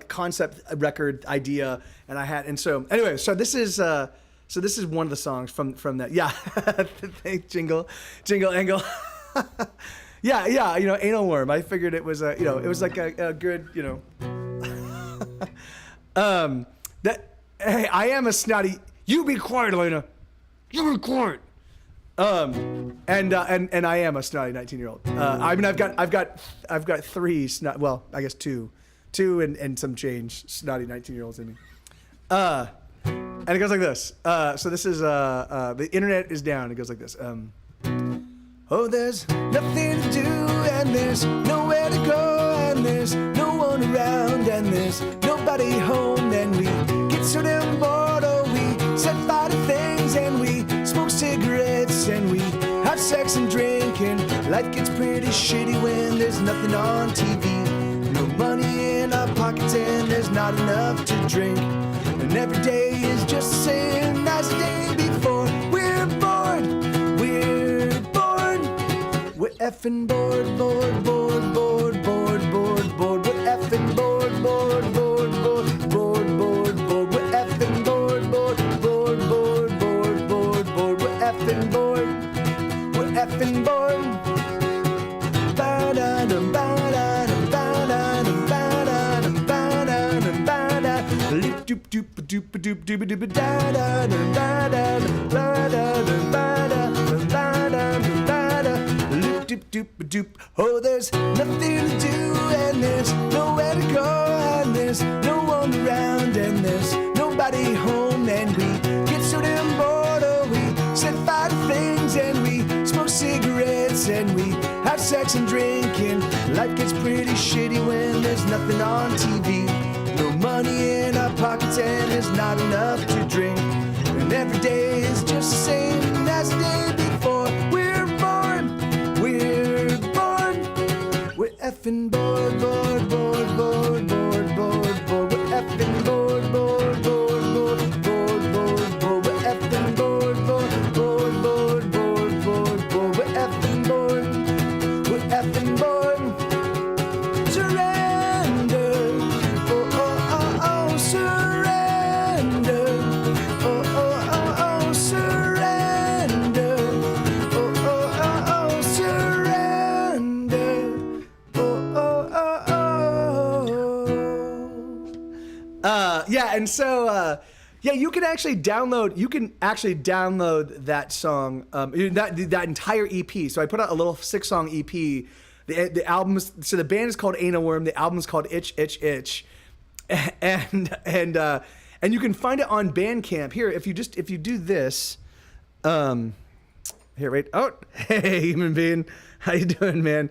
concept record idea, and so this is one of the songs from that. Yeah, jingle angle. Yeah, Anal Worm. I figured it was it was like a good, hey, I am a snotty. You be quiet, Elena. You be quiet. And I am a snotty 19-year-old. I mean, I've got three snot. Well, I guess two and some change snotty 19-year-olds in me. And it goes like this. So this is the internet is down. It goes like this. Oh, there's nothing to do, and there's nowhere to go, and there's no one around, and there's nobody home, and we get so damn bored, oh, we set fire to things, and we smoke cigarettes, and we have sex and drink, and life gets pretty shitty when there's nothing on TV, no money in our pockets, and there's not enough to drink, and every day is just the same as the day before. We're bored. We're effing bored. We're effing bored. We're effing bored. We're effing bored. We're effing bored. Ba-da-dum, ba-da-dum, ba-da-dum, ba-da-dum, ba-da-dum, ba-da-dum. Doop-doop-doop-doop-doop-doop-doop, da-da-dum, da-da-dum, ba-da-dum, ba-da-dum, ba-da-dum, ba-da-dum. Doop-doop-doop. Oh, there's nothing to do, and there's nowhere to go, and there's no one around, and there's nobody home, and we get so damn bored, oh, we set fire to things, and we smoke cigarettes, and we have sex and drink, and life gets pretty shitty when there's nothing on TV. money in our pockets and there's not enough to drink. And every day is just the same as the day before. We're born, we're born. We're effing bored, bored, bored, bored, bored, bored, bored. We're effing bored, bored, bored, bored, bored, bored, bored. We're effing bored, bored, bored, bored, bored, bored, bored. We're effing bored, we're effing bored. Surrender, oh, oh, oh, oh, surrender. Oh, oh, oh, oh, surrender. Oh, oh, oh, oh, surrender. Oh, oh, oh, oh. Yeah, and so yeah, you can actually download that song, that entire EP. So I put out a little 6-song EP. The album, so the band is called Anal Worm. The album is called Itch Itch Itch, and you can find it on Bandcamp. Here, if you do this, here, wait. Oh, hey, human being, how you doing, man?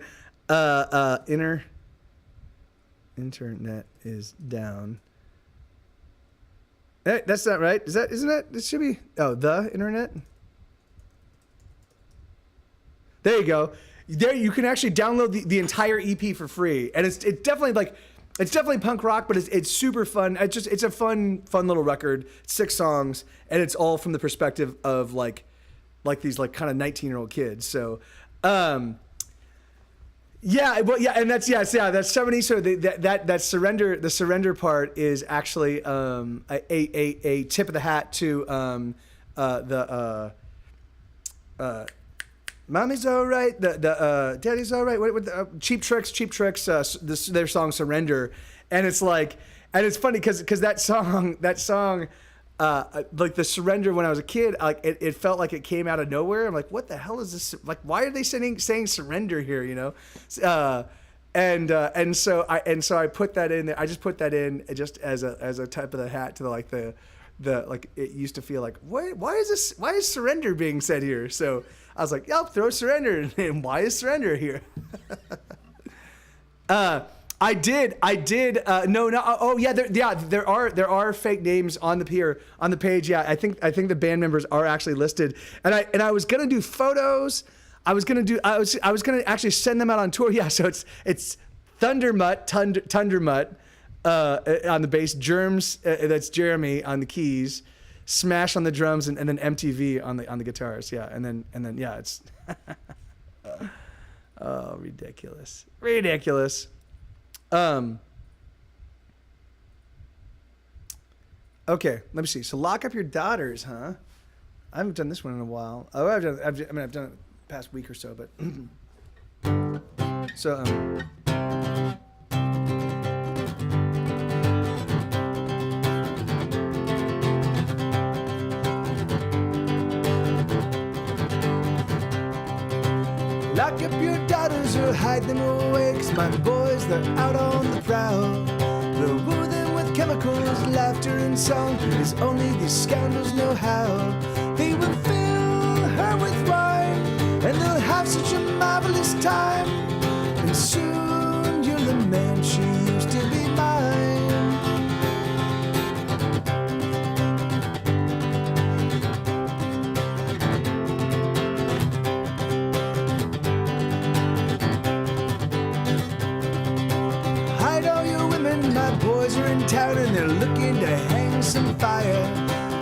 Internet is down. Hey, that's not right. Isn't it? It should be. Oh, the internet. There you go. There you can actually download the entire EP for free, and it's definitely punk rock, but it's super fun. It's a fun little record. 6 songs, and it's all from the perspective of like these like kind of 19-year-old kids. So, yeah, well, yeah, and that's 70. So that surrender, the surrender part is actually a tip of the hat to Mommy's all right. The Daddy's all right. What Cheap Tricks? Their song "Surrender," and it's like, and it's funny because that song, like the surrender when I was a kid, like it felt like it came out of nowhere. I'm like, what the hell is this? Like, why are they saying surrender here? You know, and so I put that in there. I just put that in just as a type of the hat to the like it used to feel like why is surrender being said here? So I was like, yep, throw surrender. And why is surrender here? I did. There are fake names on the page. Yeah, I think the band members are actually listed. And I was gonna do photos. I was gonna actually send them out on tour. Yeah, so it's Thundermutt on the bass, Germs, that's Jeremy on the keys, Smash on the drums, and then MTV on the guitars. Yeah, and then yeah, it's oh, ridiculous. Okay, let me see. So Lock Up Your Daughters, huh? I haven't done this one in a while. Oh, I've done it the past week or so, but so Lock up your daughters or hide them away, 'cause my boys, they're out on the prowl. They'll woo them with chemicals, laughter and song, as only these scoundrels know how. They will fill her with wine, and they'll have such a marvelous time. And soon you'll lament she used to be mine. Boys are in town and they're looking to hang some fire.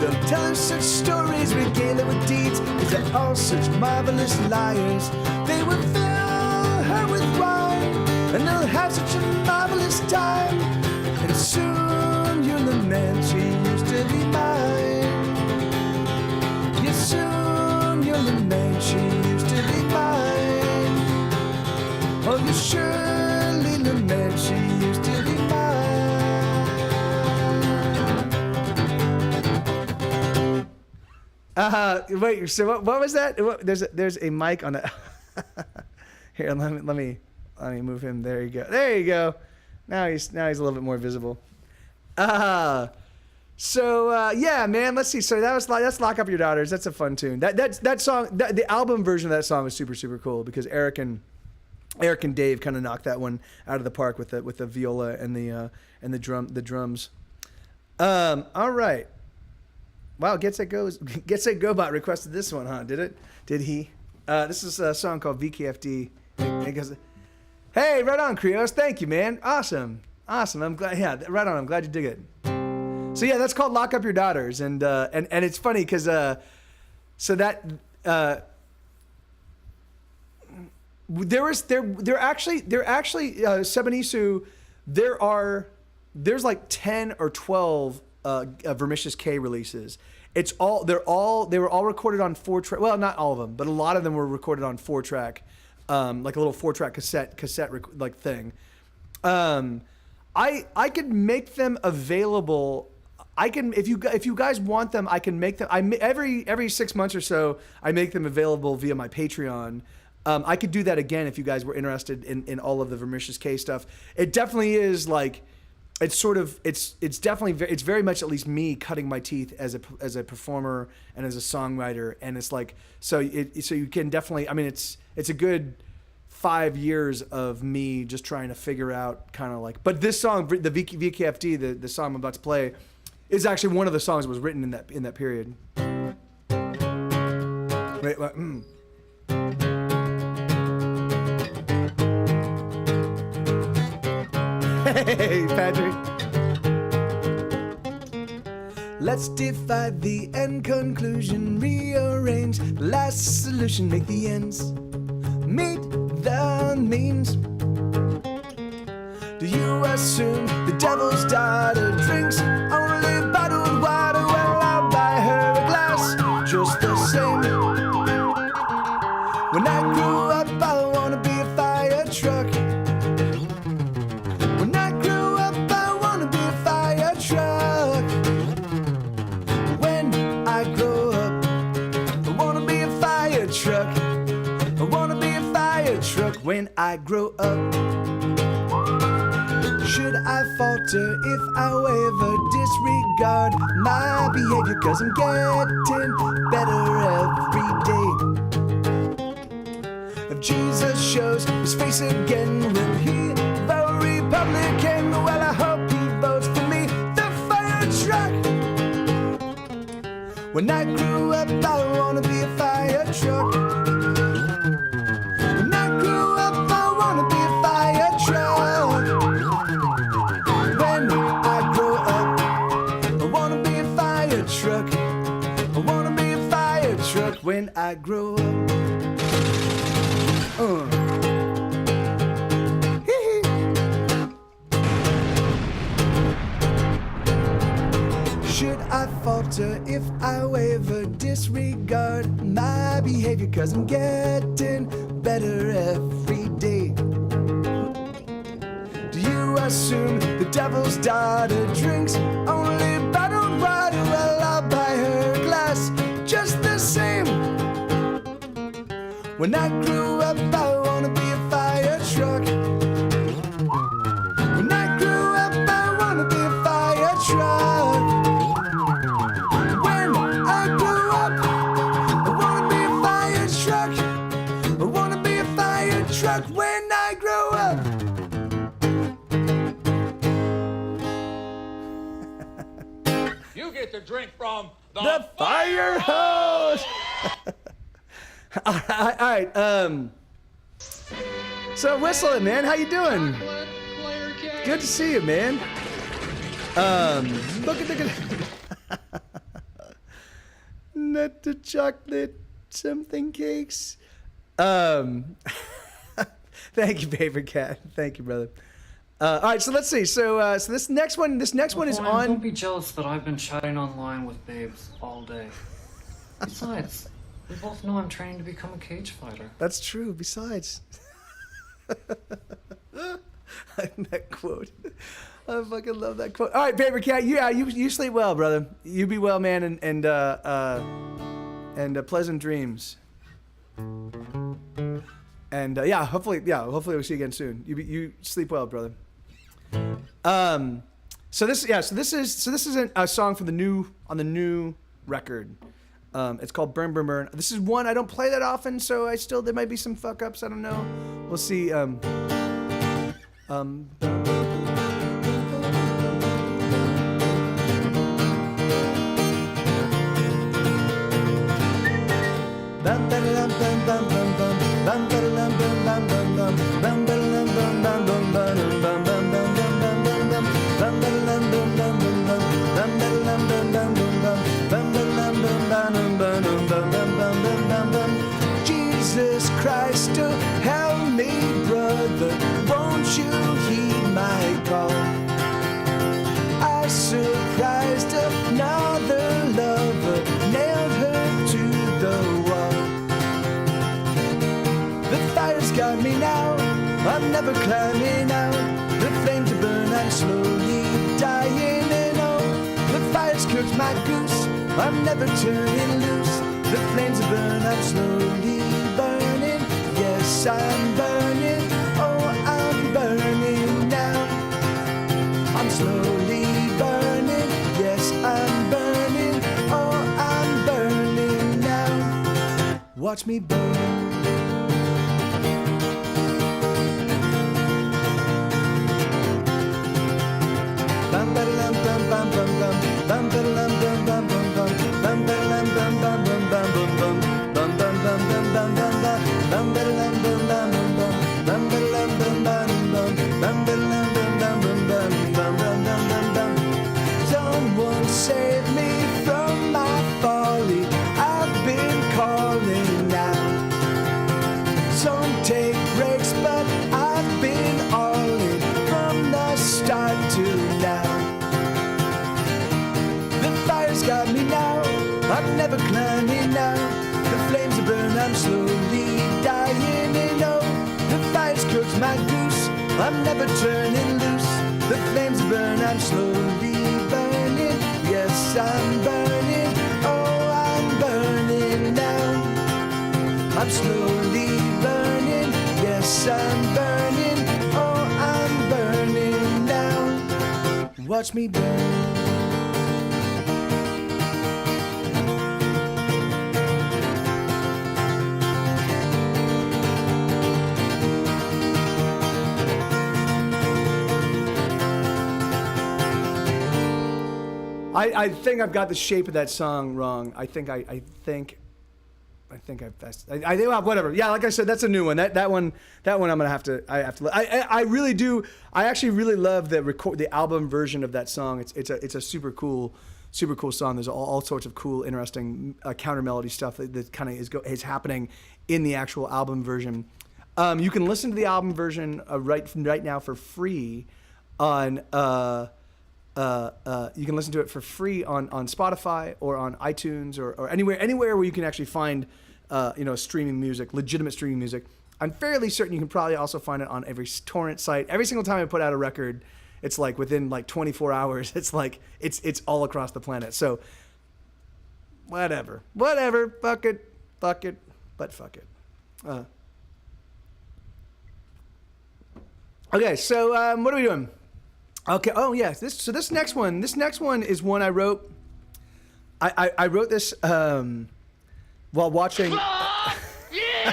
They'll tell us such stories, regale her with deeds, 'cause they're all such marvelous liars. They will fill her with wine, and they'll have such a marvelous time. And soon you'll lament she used to be mine. Yes, soon you'll lament she used to be mine. Oh, you surely lament she used to be mine. Wait. So what was that? There's a mic on the. Here, let me move him. There you go. There you go. Now he's a little bit more visible. Yeah, man. Let's see. So that's Lock Up Your Daughters. That's a fun tune. That song. The album version of that song is super cool because Eric and Eric and Dave kind of knocked that one out of the park with the viola and the drums. All right. Wow, Get Set Go-Bot requested this one, huh? Did he? This is a song called VKFD. And it goes, hey, right on, Krios. Thank you, man. Awesome. I'm glad. Yeah, right on. I'm glad you dig it. So yeah, that's called "Lock Up Your Daughters," and it's funny because there actually Sebenisu, there's like 10 or 12 Vermicious K releases. They were all recorded on 4-track. Well, not all of them, but a lot of them were recorded on 4-track, like a little 4-track cassette like thing. I could make them available. I can, if you guys want them, I can make them. Every 6 months or so, I make them available via my Patreon. I could do that again if you guys were interested in all of the Vermicious K stuff. It definitely is like, it's very much at least me cutting my teeth as a performer and as a songwriter, and it's like so you can definitely. I mean, it's a good 5 years of me just trying to figure out kind of like. But this song, the VKFD, the song I'm about to play, is actually one of the songs that was written in that period. Wait, what? Hey, Patrick. Let's divide the end conclusion, rearrange the last solution, make the ends meet the means. Do you assume the devil's daughter drinks only bottled water? Well, I'll buy her a glass just the same. When I grew up, I wanna be a fire truck. When I grew up, I wanna be a fire truck. When I grow up, I wanna be a fire truck. I wanna be a fire truck when I grow up. Should I falter if I ever disregard my behavior? 'Cause I'm getting better every day. If Jesus shows his face again, will he vote Republican? Well, I hope he votes for me, the fire truck. When I grew up, I wanna be a fire truck. When I grew up, I wanna be a fire truck. When I grow up, I wanna be a fire truck. I wanna be a fire truck when I grow up. Should I falter if I ever disregard my behavior? 'Cause I'm getting better every day. Do you assume the devil's daughter drinks only bottled water? Well, I'll buy her a glass just the same. When I grew up, I wanna be a fire truck. When I grew up, I wanna be a fire truck. When I grew up, I wanna be a fire truck. I wanna be a fire truck when I grow up. You get to drink from The fire hose. All right. So Whistle It, man. How you doing? Player K. Good to see you, man. Look at the nut to chocolate something cakes. Thank you, favorite cat. Thank you, brother. All right, so let's see. So this next one is Don't on. be jealous that I've been chatting online with babes all day. Besides, we both know I'm training to become a cage fighter. That's true. Besides, that quote. I fucking love that quote. All right, favorite cat. Yeah, you sleep well, brother. You be well, man, and pleasant dreams. And hopefully we'll see you again soon. You sleep well, brother. So this is a song from the new record. It's called Burn Burn Burn. This is one I don't play that often, so there might be some fuck ups. I don't know. We'll see. Jesus Christ, oh, help me, brother, won't you heed my call? I surprised another lover, nailed her to the wall. The fire's got me now, I'm never climbing out. The flames are burn, I'm slowly dying, and oh, the fire's cooked my goose, I'm never turning loose. The flames are burn, I'm slowly burning. Yes, I'm burning, oh, I'm burning now. I'm slowly burning, yes, I'm burning, oh, I'm burning now. Watch me burn. Bum ba dum bum bum bum bum bum ba dum bum bum bum bum bum ba dum bum bum bum bum bum bum bum bum bum bum bum bum bum ba dum bum bum bum bum bum ba dum bum bum bum bum ba dum bum bum bum bum bum bum bum bum. Someone save me from my folly. I've been calling out. Some take breaks, but I've been all in from the start to now. The fire's got me now, I'm never climbing now. The flames are burn, I'm slowly dying, and oh, the fire's cooked my goose, I'm never turning loose. The flames are burn, I'm slowly burning. Yes, I'm burning, oh, I'm burning now. I'm slowly burning, yes, I'm burning, oh, I'm burning now. Watch me burn. I think I've got the shape of that song wrong. I think whatever. Yeah, like I said, that's a new one. That one I'm gonna have to. I really do. I actually really love the album version of that song. It's a super cool song. There's all sorts of cool, interesting counter melody stuff that kind of is happening in the actual album version. You can listen to the album version right now for free on. You can listen to it for free on Spotify or on iTunes or anywhere where you can actually find streaming music, legitimate streaming music. I'm fairly certain you can probably also find it on every torrent site. Every single time I put out a record, it's like within like 24 hours, it's like it's all across the planet. So whatever, fuck it, but fuck it. Okay, so what are we doing? Okay. Oh yeah. This next one is one I wrote. I wrote this while watching. Fuck you!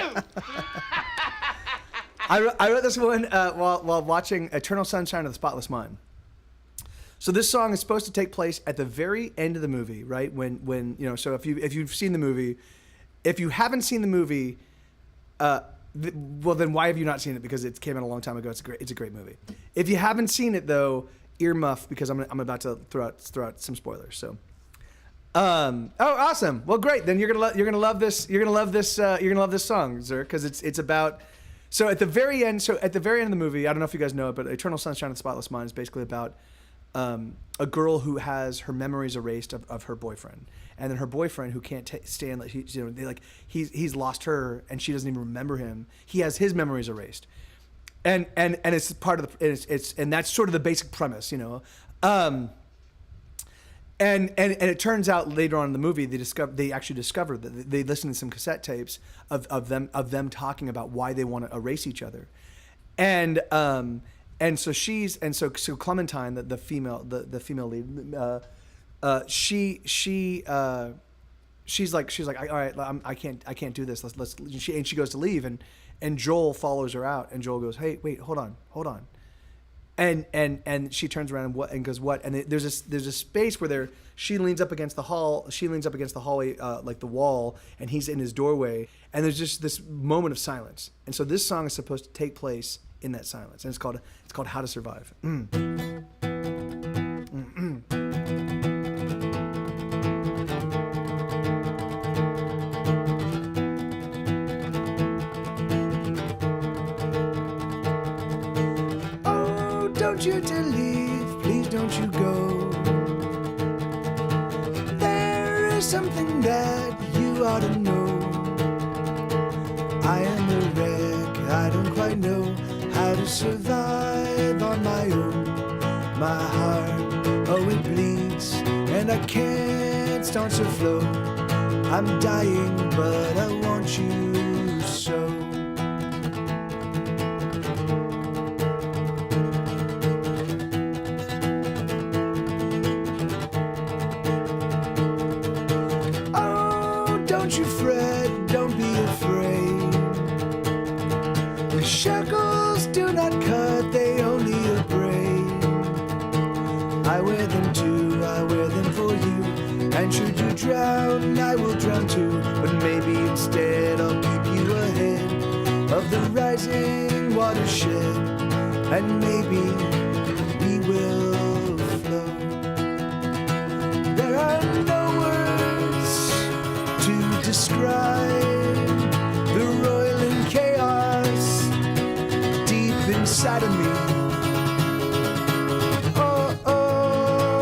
I wrote this one while watching Eternal Sunshine of the Spotless Mind. So this song is supposed to take place at the very end of the movie, right? When So if you've seen the movie, if you haven't seen the movie, well then why have you not seen it? Because it came out a long time ago. It's a great movie. If you haven't seen it though, earmuff because I'm about to throw out some spoilers. So, oh awesome. Well, great. Then you're gonna love this. You're gonna love this song, Zerk, because it's about. So at the very end of the movie, I don't know if you guys know it, but Eternal Sunshine of the Spotless Mind is basically about a girl who has her memories erased of her boyfriend, and then her boyfriend who can't stand that he's lost her and she doesn't even remember him. He has his memories erased, and it's part of and that's sort of the basic premise, And it turns out later on in the movie they actually discover that they listen to some cassette tapes of them talking about why they want to erase each other, and so Clementine, the female lead, she she's like, all right, I can't do this. Let's. She goes to leave, and Joel follows her out, and Joel goes, hey, wait, hold on. And she turns around and goes, what? And there's a space where she leans up against the hallway, like the wall, and he's in his doorway, and there's just this moment of silence. And so this song is supposed to take place in that silence, and it's called How to Survive. Don't you dare leave, please don't you go. There is something that you ought to know. I am a wreck, I don't quite know how to survive on my own. My heart, oh it bleeds, and I can't start to flow. I'm dying, but I want you so. Don't you fret, don't be afraid. The shackles do not cut, they only abrade. I wear them too, I wear them for you. And should you drown, I will drown too. But maybe instead I'll keep you ahead of the rising watershed. And maybe we will float. There are no describe the roiling chaos deep inside of me. Oh, oh, oh,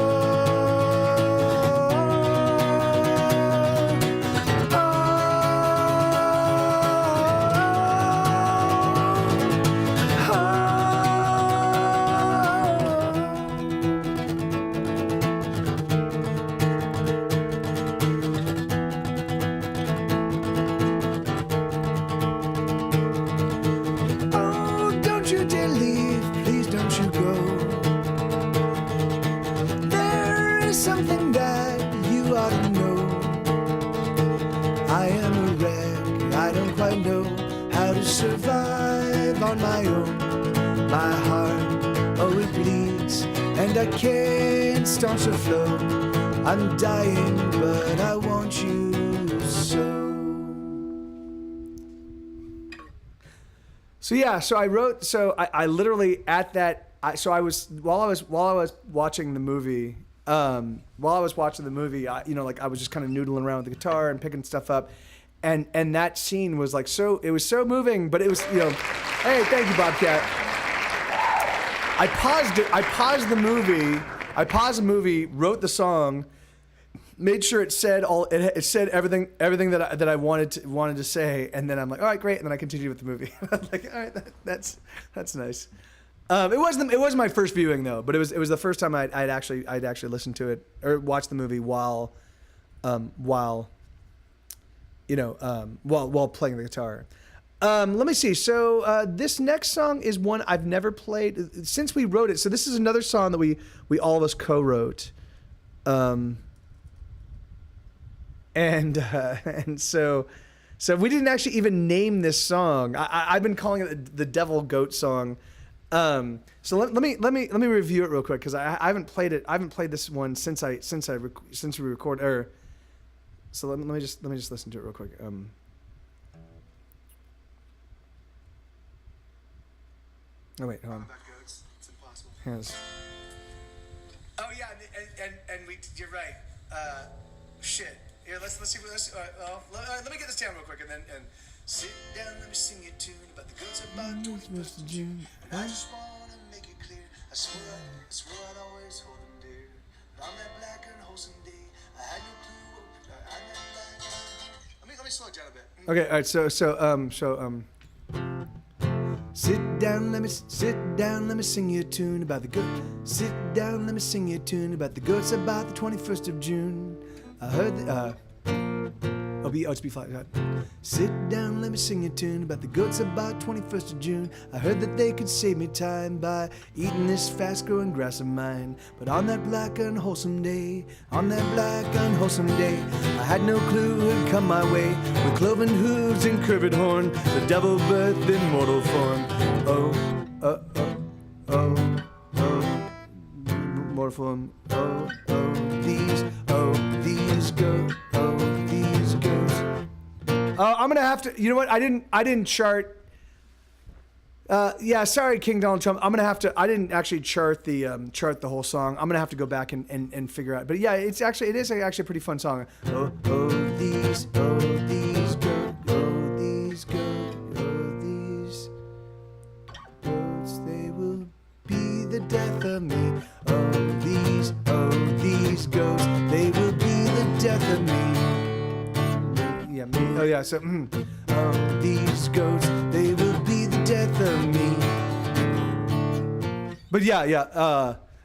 something that you ought to know. I am a wreck, I don't quite know how to survive on my own. My heart, oh it bleeds, and I can't start to flow. I'm dying, but I want you so. So yeah, so I wrote, so I literally at that, so I was, while I was watching the movie, I was just kind of noodling around with the guitar and picking stuff up, and that scene was like it was so moving, but it was, hey, thank you, Bobcat. I paused the movie, wrote the song, made sure it said everything that I wanted to say, and then I'm like, all right, great, and then I continued with the movie. Like, all right, that's nice. It wasn't my first viewing though, but it was the first time I'd actually listened to it or watched the movie while playing the guitar. Let me see. So this next song is one I've never played since we wrote it. So this is another song that we all of us co-wrote, and so we didn't actually even name this song. I've been calling it the Devil Goat song. So let me review it real quick because I haven't played it. I haven't played this one since we recorded. So let me just listen to it real quick. Oh wait, hold on. Goats. It's impossible. Yes. Oh yeah, and you're right. Shit. Here, let's see. Let me get this down real quick, and sit down. Let me sing you a tune about the goats about 21st of June. And I just wanna make it clear. I swear I'd always hold them dear. But on that black and wholesome day, I had no clue. I met black. Let me slow it down a bit. Okay. All right. So sit down, let me sing you a tune about the goat. Sit down, let me sing you a tune about the goats about the 21st of June. I heard that, it's B flat. Sit down, let me sing you a tune about the goats about 21st of June. I heard that they could save me time by eating this fast-growing grass of mine. But on that black unwholesome day, I had no clue who'd come my way. With cloven hooves and curved horn, the devil birthed in mortal form. Oh, mortal form. These go, these goes. I'm gonna have to. You know what? I didn't chart. Yeah, sorry, King Donald Trump. I'm gonna have to. I didn't actually chart the whole song. I'm gonna have to go back and figure out. But yeah, it is actually a pretty fun song. These go, these go, these goats, they will be the death of me. These goats, they will be the death of me. Yeah, me. Oh yeah. So these goats, they will be the death of me. But yeah.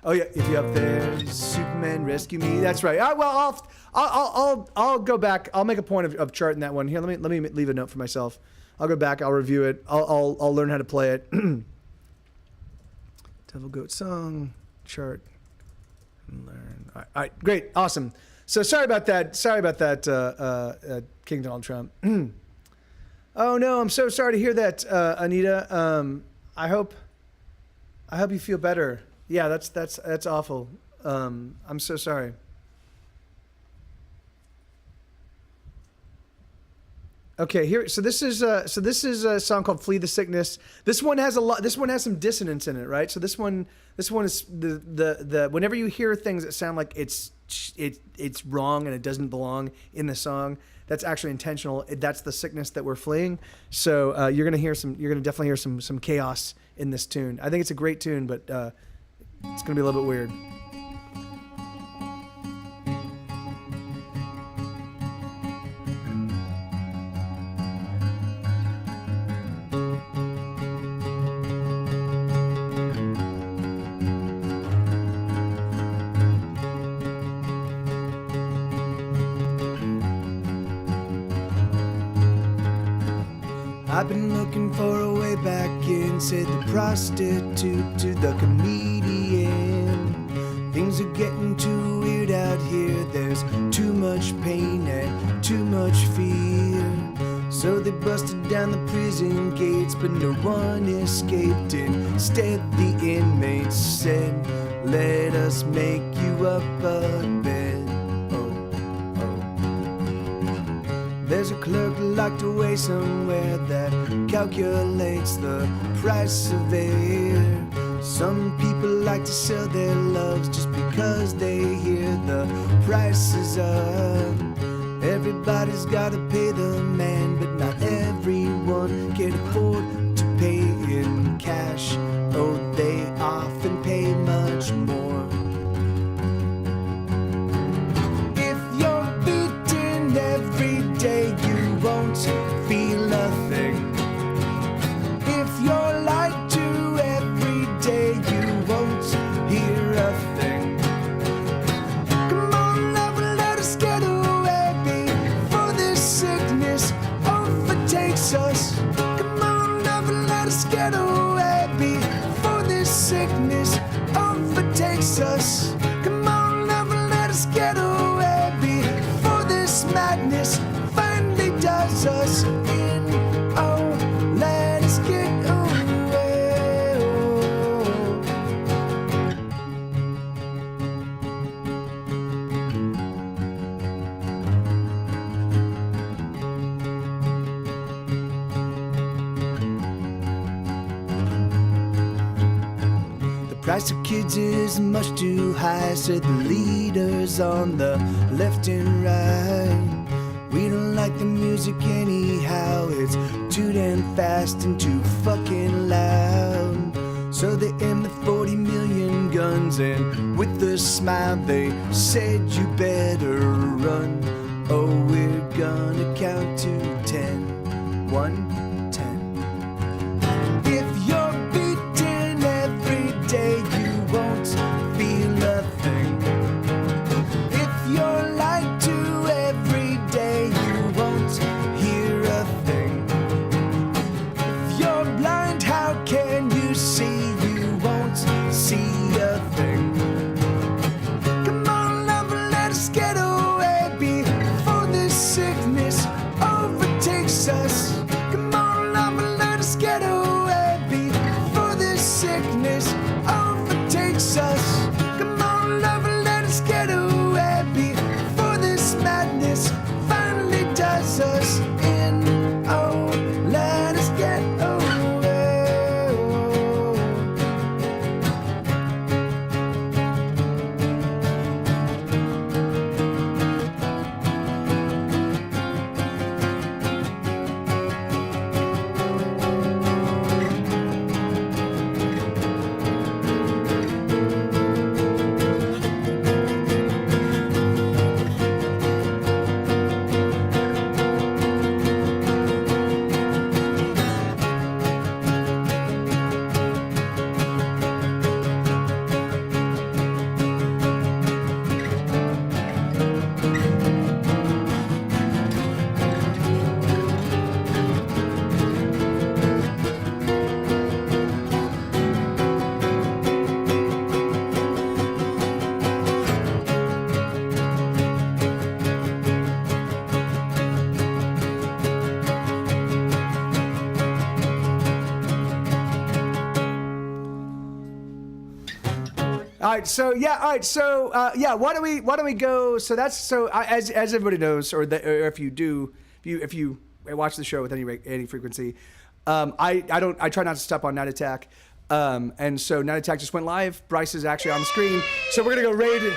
Oh yeah. If you're up there, Superman, rescue me. That's right. Well, I'll go back. I'll make a point of charting that one. Here, let me leave a note for myself. I'll go back. I'll review it. I'll learn how to play it. Devil Goat song chart and learn. All right. Great. Awesome. So sorry about that. King Donald Trump. Oh no, I'm so sorry to hear that, Anita. I hope you feel better. Yeah, that's awful. I'm so sorry. Okay, here. So this is a song called "Flee the Sickness." This one has some dissonance in it, right? So this one is the whenever you hear things that sound like it's wrong and it doesn't belong in the song, that's actually intentional. That's the sickness that we're fleeing. So you're gonna definitely hear some chaos in this tune. I think it's a great tune, but it's gonna be a little bit weird. I've been looking for a way back in, said the prostitute to the comedian. Things are getting too weird out here, there's too much pain and too much fear. So they busted down the prison gates, but no one escaped. Instead the inmates said, let us make you up a bed. There's a clerk locked away somewhere that calculates the price of air. Some people like to sell their loves just because they hear the price is up. Everybody's gotta pay the man, but not everyone can afford to pay in cash. Oh, they often pay much more. Every day you won't feel a thing. If you're lied to every day you won't hear a thing. Come on, love, let us get away before this sickness overtakes us. Come on, love, let us get away before this sickness overtakes us. Come on, love, let us get away before this madness finally does us in. Oh, let us get away. The price of kids is much too high, said the leaders on the left and right. We don't like the music anyhow, it's too damn fast and too fucking loud. So they aimed the 40 million guns, and with a smile they said you better run. Oh, we're gonna count to 10. 1, 10. If you're beaten every day you won't feel a thing. If you're lied to every day you won't hear a thing. If you're blind, how can you see? You won't see a thing. Come on, love, let us get away before this madness finally does us in. Oh, let us get over. All right, so why don't we go? So that's as everybody knows, or if you watch the show with any frequency, I try not to step on Night Attack, and so Night Attack just went live. Bryce is actually on the screen, so we're gonna go raid.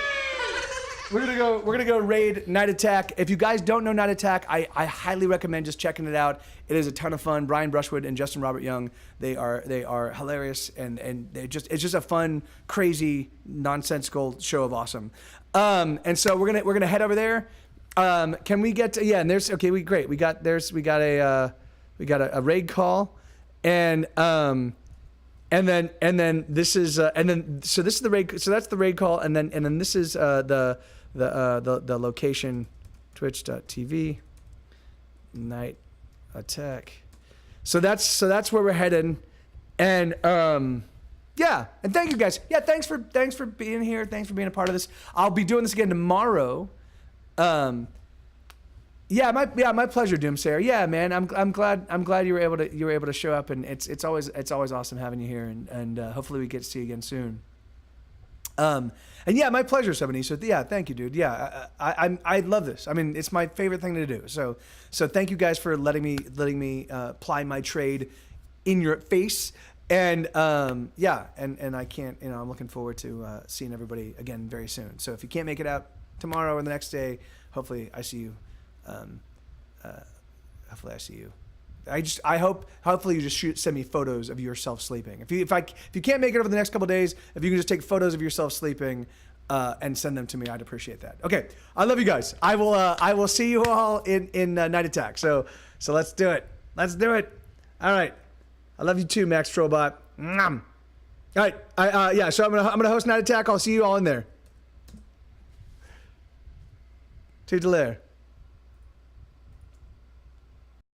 We're gonna go raid Night Attack. If you guys don't know Night Attack, I highly recommend just checking it out. It is a ton of fun. Brian Brushwood and Justin Robert Young, they are hilarious, and it's just a fun, crazy, nonsensical show of awesome. And so we're gonna head over there. Can we get and there's great. We got a raid call, and then this is so this is the raid. So that's the raid call, and then this is the location, twitch.tv Night Attack. So that's where we're headed, and and thank you guys. Yeah, thanks for being here. Thanks for being a part of this. I'll be doing this again tomorrow. My pleasure, Doomsayer. Yeah, man, I'm glad you were able to show up, and it's always awesome having you here, and hopefully we get to see you again soon. My pleasure, 70. So yeah, thank you, dude. Yeah, I love this. I mean, it's my favorite thing to do. So thank you guys for letting me ply my trade in your face. And and I can't, I'm looking forward to seeing everybody again very soon. So if you can't make it out tomorrow or the next day, hopefully I see you. Hopefully I see you. Hopefully you just send me photos of yourself sleeping. If you can't make it over the next couple of days, if you can just take photos of yourself sleeping and send them to me, I'd appreciate that. Okay, I love you guys. I will see you all in Night Attack. So let's do it. Let's do it. All right. I love you too, Max Trobot. All right. So I'm gonna host Night Attack. I'll see you all in there. Toodalare.